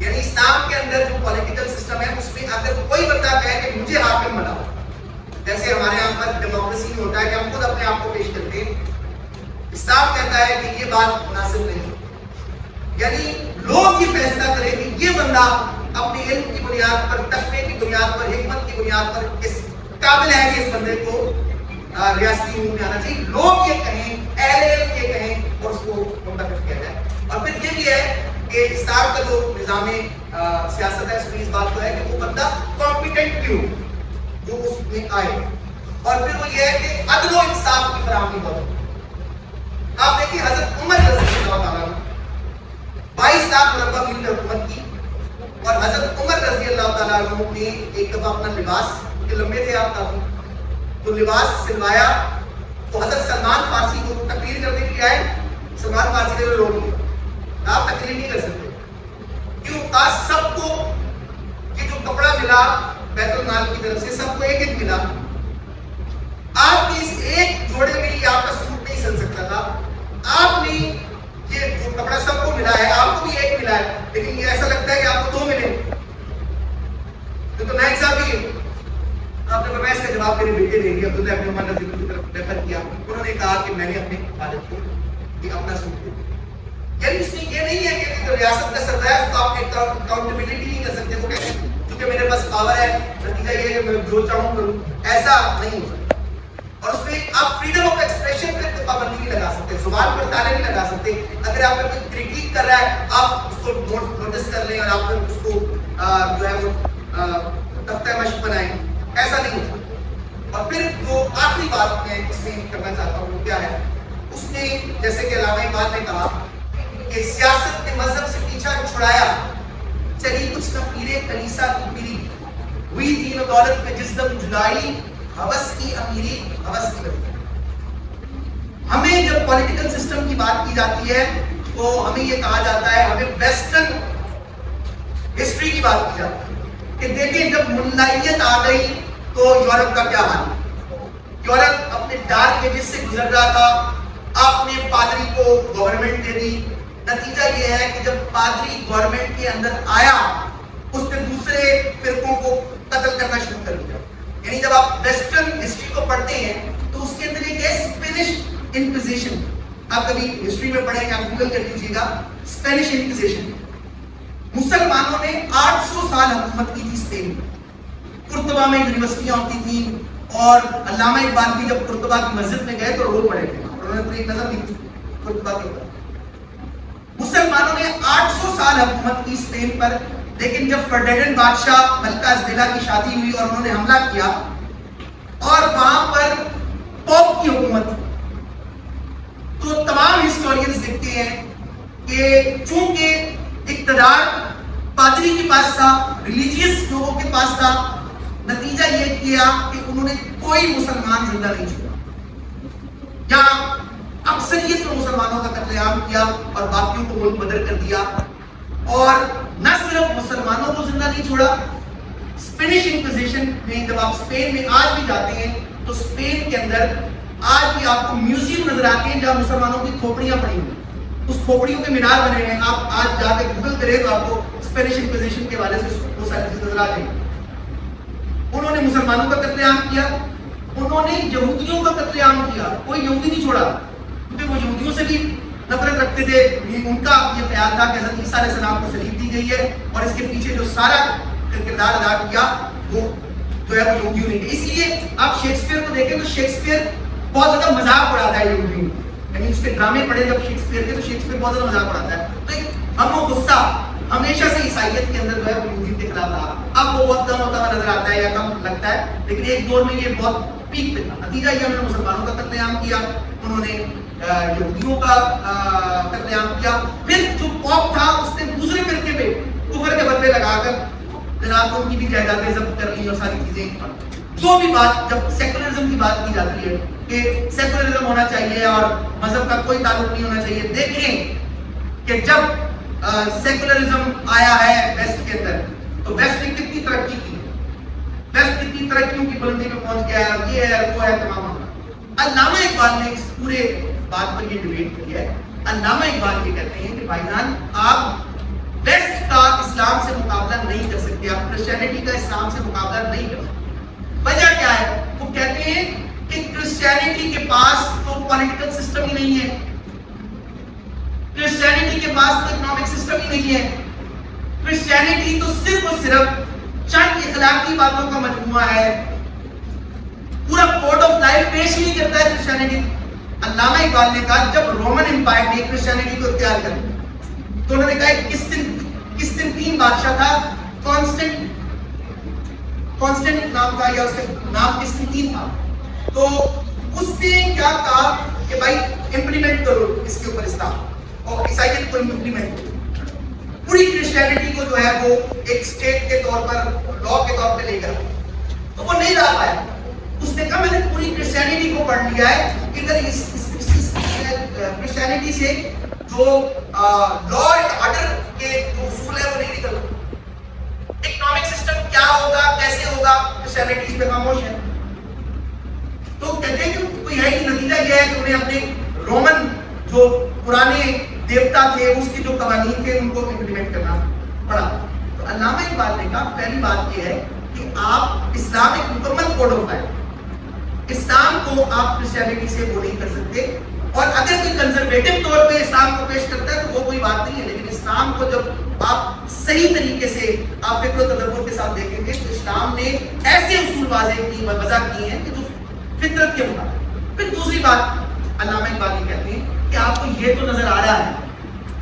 یعنی اسلام کے اندر جو پولیٹیکل سسٹم ہے اس میں اگر کوئی بندہ کہے کہ مجھے حاکم بناؤ، جیسے ہمارے یہاں پر ڈیموکریسی میں ہوتا ہے کہ ہم خود اپنے آپ کو پیش کرتے ہیں، اسلام کہتا ہے کہ یہ بات مناسب نہیں، یعنی لوگ یہ فیصلہ کریں کہ یہ بندہ اپنے علم کی بنیاد پر، تقوی کی بنیاد پر، حکمت کی بنیاد پر اس قابل ہے کہ اس بندے کو ریاستی امور میں آنا چاہیے، لوگ یہ کہیں، اہل علم یہ کہیں اور اس کو منتخب کیا جائے۔ اور پھر یہ بھی ہے کہ اسلام کا جو نظام سیاست ہے اس میں اس بات کو ہے کہ وہ بندہ کمپیٹنٹ کیوں جو اس میں آئے، اور پھر وہ یہ ہے کہ عدل و انصاف کی فراہمی ہو۔ آپ دیکھیں حضرت عمر رضی اللہ تعالیٰ 22 لاکھ مربع میل پر حکومت کی، اور حضرت عمر رضی اللہ تعالیٰ عنہ نے ایک دفعہ اپنا لباس کے لمبے تھے آپ کافی، تو لباس سلوایا، تو حضرت سلمان فارسی کو تقریر کرنے کے لیے آئے، سلمان فارسی نے روک لیا، آپ تقریر نہیں کر سکتے، کیوں؟ کہا سب کو یہ جو کپڑا ملا بیت المال کی طرف سے سب کو ایک ایک ملا، آپ کی اس ایک جوڑے میں یہ آپ کا سوٹ نہیں سل سکتا تھا، آپ نے یہ جو کپڑا سب کو ملا ہے آپ کو بھی ایک ملا ہے، لیکن یہ ایسا لگتا ہے کہ آپ کو دو ملے، تو نیک صاحب بھی آپ نے فرمایا اس کا جواب میرے بیٹے دیں گے، عبداللہ ابن عمر رضی اللہ عنہ کی طرف ریفر کیا، انہوں نے کہا کہ میں نے اپنے والد کو یہ اپنا سوٹ دیا، یعنی اس میں یہ نہیں ہے کہ ریاست کا سربراہ ہے تو آپ اکاؤنٹیبلٹی نہیں کر سکتے، وہ کہتے ہیں کیونکہ میرے پاس پاور ہے، نتیجہ یہ ہے کہ میں جو چاہوں کروں، ایسا نہیں ہو سکتا۔ اور اس میں آپ فریڈم آف ایکسپریشن پہ پابندی نہیں لگا سکتے، زبان پر تالے نہیں لگا سکتے، اگر آپ کوئی کریٹیک کر رہا ہے آپ اس کو نوٹس کر لیں اور آپ اس کو جو ہے وہ تختہ مشق بنائیں، ایسا نہیں ہوتا۔ اور پھر جو آخری بات میں اس میں کرنا چاہتا ہوں وہ کیا ہے، اس نے جیسے کہ علامہ اقبال نے کہا کہ سیاست نے مذہب سے پیچھا چھڑایا، چلی کچھ نہ پیرے کلیسا کی پیری، ہوئی دین و دولت میں جس دم جدائی، ہوس کی امیری ہوس کی بڑی۔ ہمیں جب پولیٹیکل سسٹم کی بات کی جاتی ہے تو ہمیں یہ کہا جاتا ہے، ہمیں ویسٹرن ہسٹری کی بات کی جاتی ہے کہ دیکھیں جب ملائیت آ گئی تو یورپ کا کیا حال ہے، یورپ اپنے ڈارک ایجز سے گزر رہا تھا، آپ نے پادری کو گورنمنٹ دے دی، نتیجہ یہ ہے کہ جب پادری گورنمنٹ کے اندر آیا اس نے دوسرے فرقوں کو قتل کرنا شروع کر دیا۔ یعنی جب آپ ویسٹرن ہسٹری کو پڑھتے ہیں تو اس کے اندر ایک ہے اسپینش انکویزیشن، آپ کبھی ہسٹری میں پڑھیں گے، آپ گوگل کر لیجیے گا، اسپینش انکویزیشن۔ مسلمانوں نے 800 سال حکومت کی تھی اسپین میں، قرطبہ میں یونیورسٹیاں ہوتی تھیں، اور علامہ اقبال بھی جب قرطبہ کی مسجد میں گئے تو رو پڑے تھے، انہوں نے پوری ایک نظر دی تھی قرطبہ کے اوپر۔ مسلمانوں نے 800 سال حکومت کی اسپین پر، لیکن جب فرڈینڈ بادشاہ ملکہ ازبیلا کی شادی ہوئی اور انہوں نے حملہ کیا اور وہاں پر پوپ کی حکومت، تو تمام ہسٹورینز لکھتے ہیں کہ چونکہ اقتدار پادری کے پاس تھا، ریلیجیس لوگوں کے پاس تھا، نتیجہ یہ کیا کہ انہوں نے کوئی مسلمان زندہ نہیں چھوڑا، یا اکثریت کو مسلمانوں کا قتل عام کیا اور باقیوں کو ملک بدر کر دیا، اور نہ صرف مسلمانوں کو زندہ نہیں چھوڑا، اسپینش انکویزیشن میں جب آپ اسپین میں آج بھی جاتے ہیں تو اسپین کے اندر آج بھی آپ کو میوزیم نظر آتے ہیں جہاں مسلمانوں کی کھوپڑیاں پڑی ہوئی، اس کھوپڑیوں کے مینار بنے ہوئے ہیں، آپ آج جا کے گوگل کریں تو آپ کو اسپینش انکویزیشن کے حوالے سے وہ ساری چیزیں نظر آ جائیں گی۔ انہوں نے مسلمانوں کا قتل عام کیا، انہوں نے یہودیوں کا قتل عام کیا، کوئی یہودی نہیں چھوڑا، کیونکہ وہ یہودیوں سے بھی نفرت رکھتے تھے، ان کا یہ خیال تھا کہ حضرت عیسیٰ علیہ السلام کو صلیب دی گئی ہے اور اس کے پیچھے جو سارا کردار ادا کیا وہ جو ہے وہ یہودیوں نے۔ اس لیے آپ شیکسپیئر کو دیکھیں تو شیکسپیئر بہت زیادہ مذاق اڑاتا ہے یہودیوں، یعنی اس کے ڈرامے پڑھے جب شیکسپیئر کے تو شیکسپیئر بہت زیادہ مذاق اڑاتا ہے، تو ایک غم و غصہ ہمیشہ سے عیسائیت کے اندر جو ہے وہ یہودیت کے خلاف رہا، اب وہ بہت کم ہوتا ہوا نظر آتا ہے یا کم لگتا ہے، لیکن ایک دور میں یہ بہت پیک پہ تھا۔ نتیجہ یہ انہوں نے مسلمانوں کا قتل عام کیا، انہوں نے یہودیوں کا قتل عام کیا، پھر جو پوپ تھا اس نے دوسرے فرقے پہ کفر کے فتوے لگا کر جناب ان کی بھی جائیدادیں ضبط کر لی اور ساری چیزیں۔ جو بھی بات جب سیکولرزم کی بات کی جاتی ہے کہ سیکولرزم ہونا چاہیے اور مذہب کا کوئی تعلق نہیں ہونا چاہیے، دیکھیں کہ جب سیکولرزم آیا ہے ویسٹ کے اندر تو ویسٹ نے کتنی ترقی کی، ویسٹ کتنی ترقیوں کی بلندی پہ پہنچ گیا ہے، یہ ہے وہ ہے تمام۔ علامہ اقبال نے اس پورے بات پر یہ ڈیبیٹ کی ہے۔ علامہ اقبال یہ کہتے ہیں کہ بھائی جان آپ ویسٹ کا اسلام سے مقابلہ نہیں کر سکتے، آپ کرسچینٹی کا اسلام سے مقابلہ نہیں کر سکتے۔ وجہ کیا ہے؟ وہ کہتے ہیں کہ کرسچینٹی کے پاس تو پولیٹیکل سسٹم ہی نہیں ہے، کرسچینٹی کے پاس تو اکنامک سسٹم ہی نہیں ہے، کرسچینٹی تو صرف اور صرف چند اخلاقی باتوں کا مجموعہ ہے، پورا کوڈ آف لائف پیش ہی نہیں کرتا ہے کرسچینٹی۔ علامہ اقبال نے کہا جب رومن امپائر نے کرسچینٹی کو اختیار کر تو انہوں نے کہا کس دن 3 بادشاہ تھا، کانسٹنٹ نام تھا، یا اس کا نام کس دن 3 تھا، تو اس نے کیا کہا کہ بھائی امپلیمنٹ کرو اس کے اوپر اسلام اور عیسائیت کو امپلیمنٹ کرو، پوری کرسچینٹی کو جو ہے وہ ایک اسٹیٹ کے طور پر لا کے طور پہ لے کر، تو وہ نہیں لا پایا۔ اس نے کہا میں نے پوری کرسچینٹی کو پڑھ لیا ہے، ادھر اس کرسچینٹی سے جو لا اینڈ آرڈر کے جو اصول ہے وہ نہیں نکل رہا، اکنامک سسٹم کیا ہوگا کیسے ہوگا کرسچینٹی اس پہ خاموش ہے۔ تو کہتے ہیں کہ کوئی ہے کہ نتیجہ یہ ہے کہ انہیں اپنے رومن جو پرانے دیوتا تھے اس کے جو قوانین تھے ان کو امپلیمنٹ کرنا پڑا۔ تو علامہ اقبال نے کہا پہلی بات یہ ہے کہ آپ اسلام ایک مکمل کوڈ آف لائف، اسلام کو آپ کرسچینٹی سے وہ نہیں کر سکتے، اور اگر کوئی کنزرویٹو طور پہ اسلام کو پیش کرتا ہے تو وہ کوئی بات نہیں ہے، لیکن اسلام کو جب آپ صحیح طریقے سے آپ فکر و تدبر کے ساتھ دیکھیں گے تو اسلام نے ایسے اصول وضع کیے ہیں کہ جو فطرت کے مطابق۔ پھر دوسری بات علامہ اقبال کہتے ہیں کہ آپ کو یہ تو نظر آ رہا ہے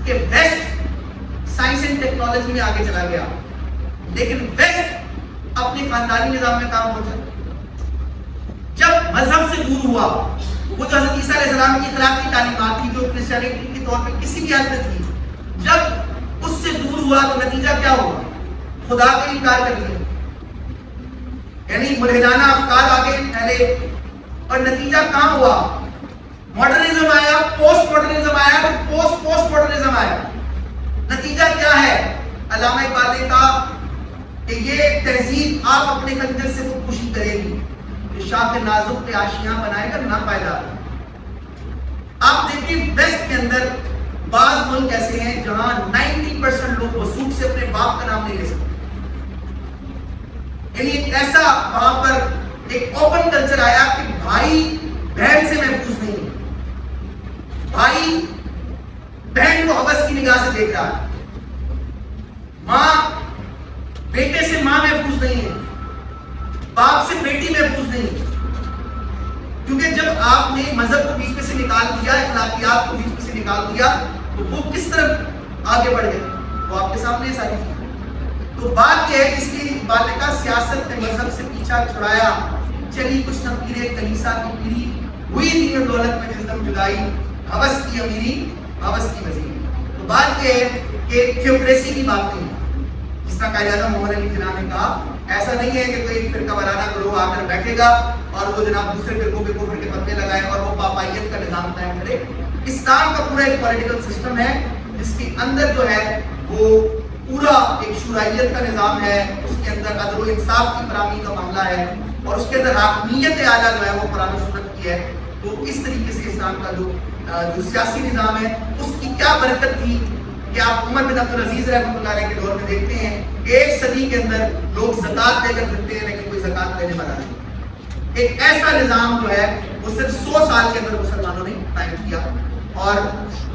کہ ویسٹ سائنس اینڈ ٹیکنالوجی میں آگے چلا گیا، لیکن ویسٹ اپنے خاندانی نظام میں کام ہو جائے۔ جب مذہب سے دور ہوا، وہ جو حضرت عیسیٰ علیہ السلام کی اخلاقی تعلیمات تھی جو کرسچینٹی کے طور پہ کسی بھی حد میں تھی، جب اس سے دور ہوا تو نتیجہ کیا ہوا؟ خدا کا انکار کر دیا، یعنی ملحدانہ افکار آگے پھیلے، اور نتیجہ کہاں ہوا؟ ماڈرنزم آیا، پوسٹ ماڈرنزم آیا، پوسٹ ماڈرنزم آیا۔ نتیجہ کیا ہے؟ علامہ اقبال نے کہا کہ یہ تہذیب آپ اپنے خنجر سے خودکشی کرے گی، شاخ نازک پہ آشیاں بنائے گا نہ پائیدار۔ آپ دیکھیں ویسٹ کے اندر بعض ملک ایسے ہیں جہاں 90% لوگ وثوق سے اپنے باپ کا نام نہیں لے سکتے، یعنی ایک ایسا وہاں پر ایک اوپن کلچر آیا کہ بھائی بہن سے محفوظ نہیں ہے، بھائی بہن کو حوث کی نگاہ سے دیکھ رہا ہے، ماں بیٹے سے ماں محفوظ نہیں ہے، باپ سے بیٹی محفوظ نہیں، کیونکہ جب آپ نے مذہب کو بیچ میں سے نکال دیا، اخلاقیات کو بیچ میں سے نکال دیا، تو وہ کس طرف آگے بڑھ گئے؟ وہ آپ کے سامنے ساری چیزیں۔ تو بات یہ ہے کہ اس کی بات کا سیاست نے مذہب سے پیچھا چھڑایا، چلی کچھ نفیرے کلیسا کی پیری، ہوئی دین و دولت میں جزدم جدائی، حوث کی امیری حوث کی وزیری۔ تو بات یہ ہے کہ تھیوکریسی کی بات نہیں ہے، جس طرح قائد اعظم محمد علی جناح نے کہا ایسا نہیں ہے کہ کوئی فرقہ وارانہ گروہ آ کر بیٹھے گا اور وہ جناب دوسرے فرقوں پہ کفر کے فتوے لگائے اور وہ پاپائیت کا نظام قائم کرے۔ اسلام کا پورا ایک پولیٹیکل سسٹم ہے جس کے اندر جو ہے وہ پورا ایک شورائیت کا نظام ہے، اس کے اندر عدل و انصاف کی فراہمی کا معاملہ ہے، اور اس کے اندر حاکمیت اعلیٰ جو ہے وہ قرآن و سنت کی ہے۔ تو اس طریقے سے اسلام کا جو سیاسی نظام ہے اس کی کیا برکت تھی کہ آپ عمر بن عبدالعزیز رحمۃ اللہ علیہ کے دور میں دیکھتے ہیں 1 صدی کے اندر لوگ زکوٰۃ دے کر پھرتے ہیں لیکن کوئی زکوٰۃ دینے والا نہیں۔ ایک ایسا نظام جو ہے وہ صرف 100 سال کے اندر مسلمانوں نے قائم کیا، اور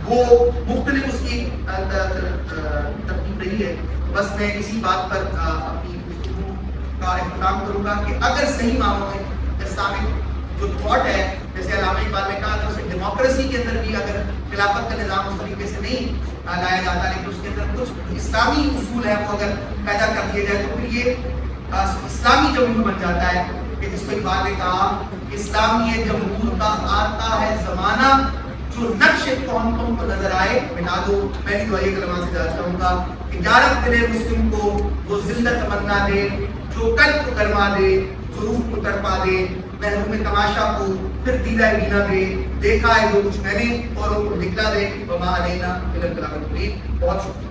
وہ مختلف اس کی ترتیب رہی ہے۔ بس میں اسی بات پر اپنی گفتگو کا اختتام کروں گا کہ اگر صحیح معنوں میں اسلامک جو تھاٹ ہے، جیسے علامہ اقبال نے کہا کہ اسے ڈیموکریسی کے اندر بھی اگر خلافت کا نظام اس طریقے سے نہیں لایا جاتا لیکن اس کے اندر کچھ اسلامی اصول ہیں وہ اگر پیدا کر دیے جائے تو پھر یہ اسلامی جمہور بن جاتا ہے، کہ جس کو اقبال نے کہا کہ اسلامی جمہور کا آتا ہے زمانہ، جو نقش قوم تم کو نظر آئے مٹا دو۔ میں بھی دعائے کلمات سے جاتا ہوں گا کہ یارب دل مسلم کو وہ زندہ تمنا دے، جو قلب کو گرما دے، جو روح کو تڑپا دے، محروم تماشا کو پھر دیدہ بینا دے، دیکھا ہے جو کچھ میں نے اور ان کو نکلا دے، وما علینا الا البلاغ المبین۔ بہت شکریہ۔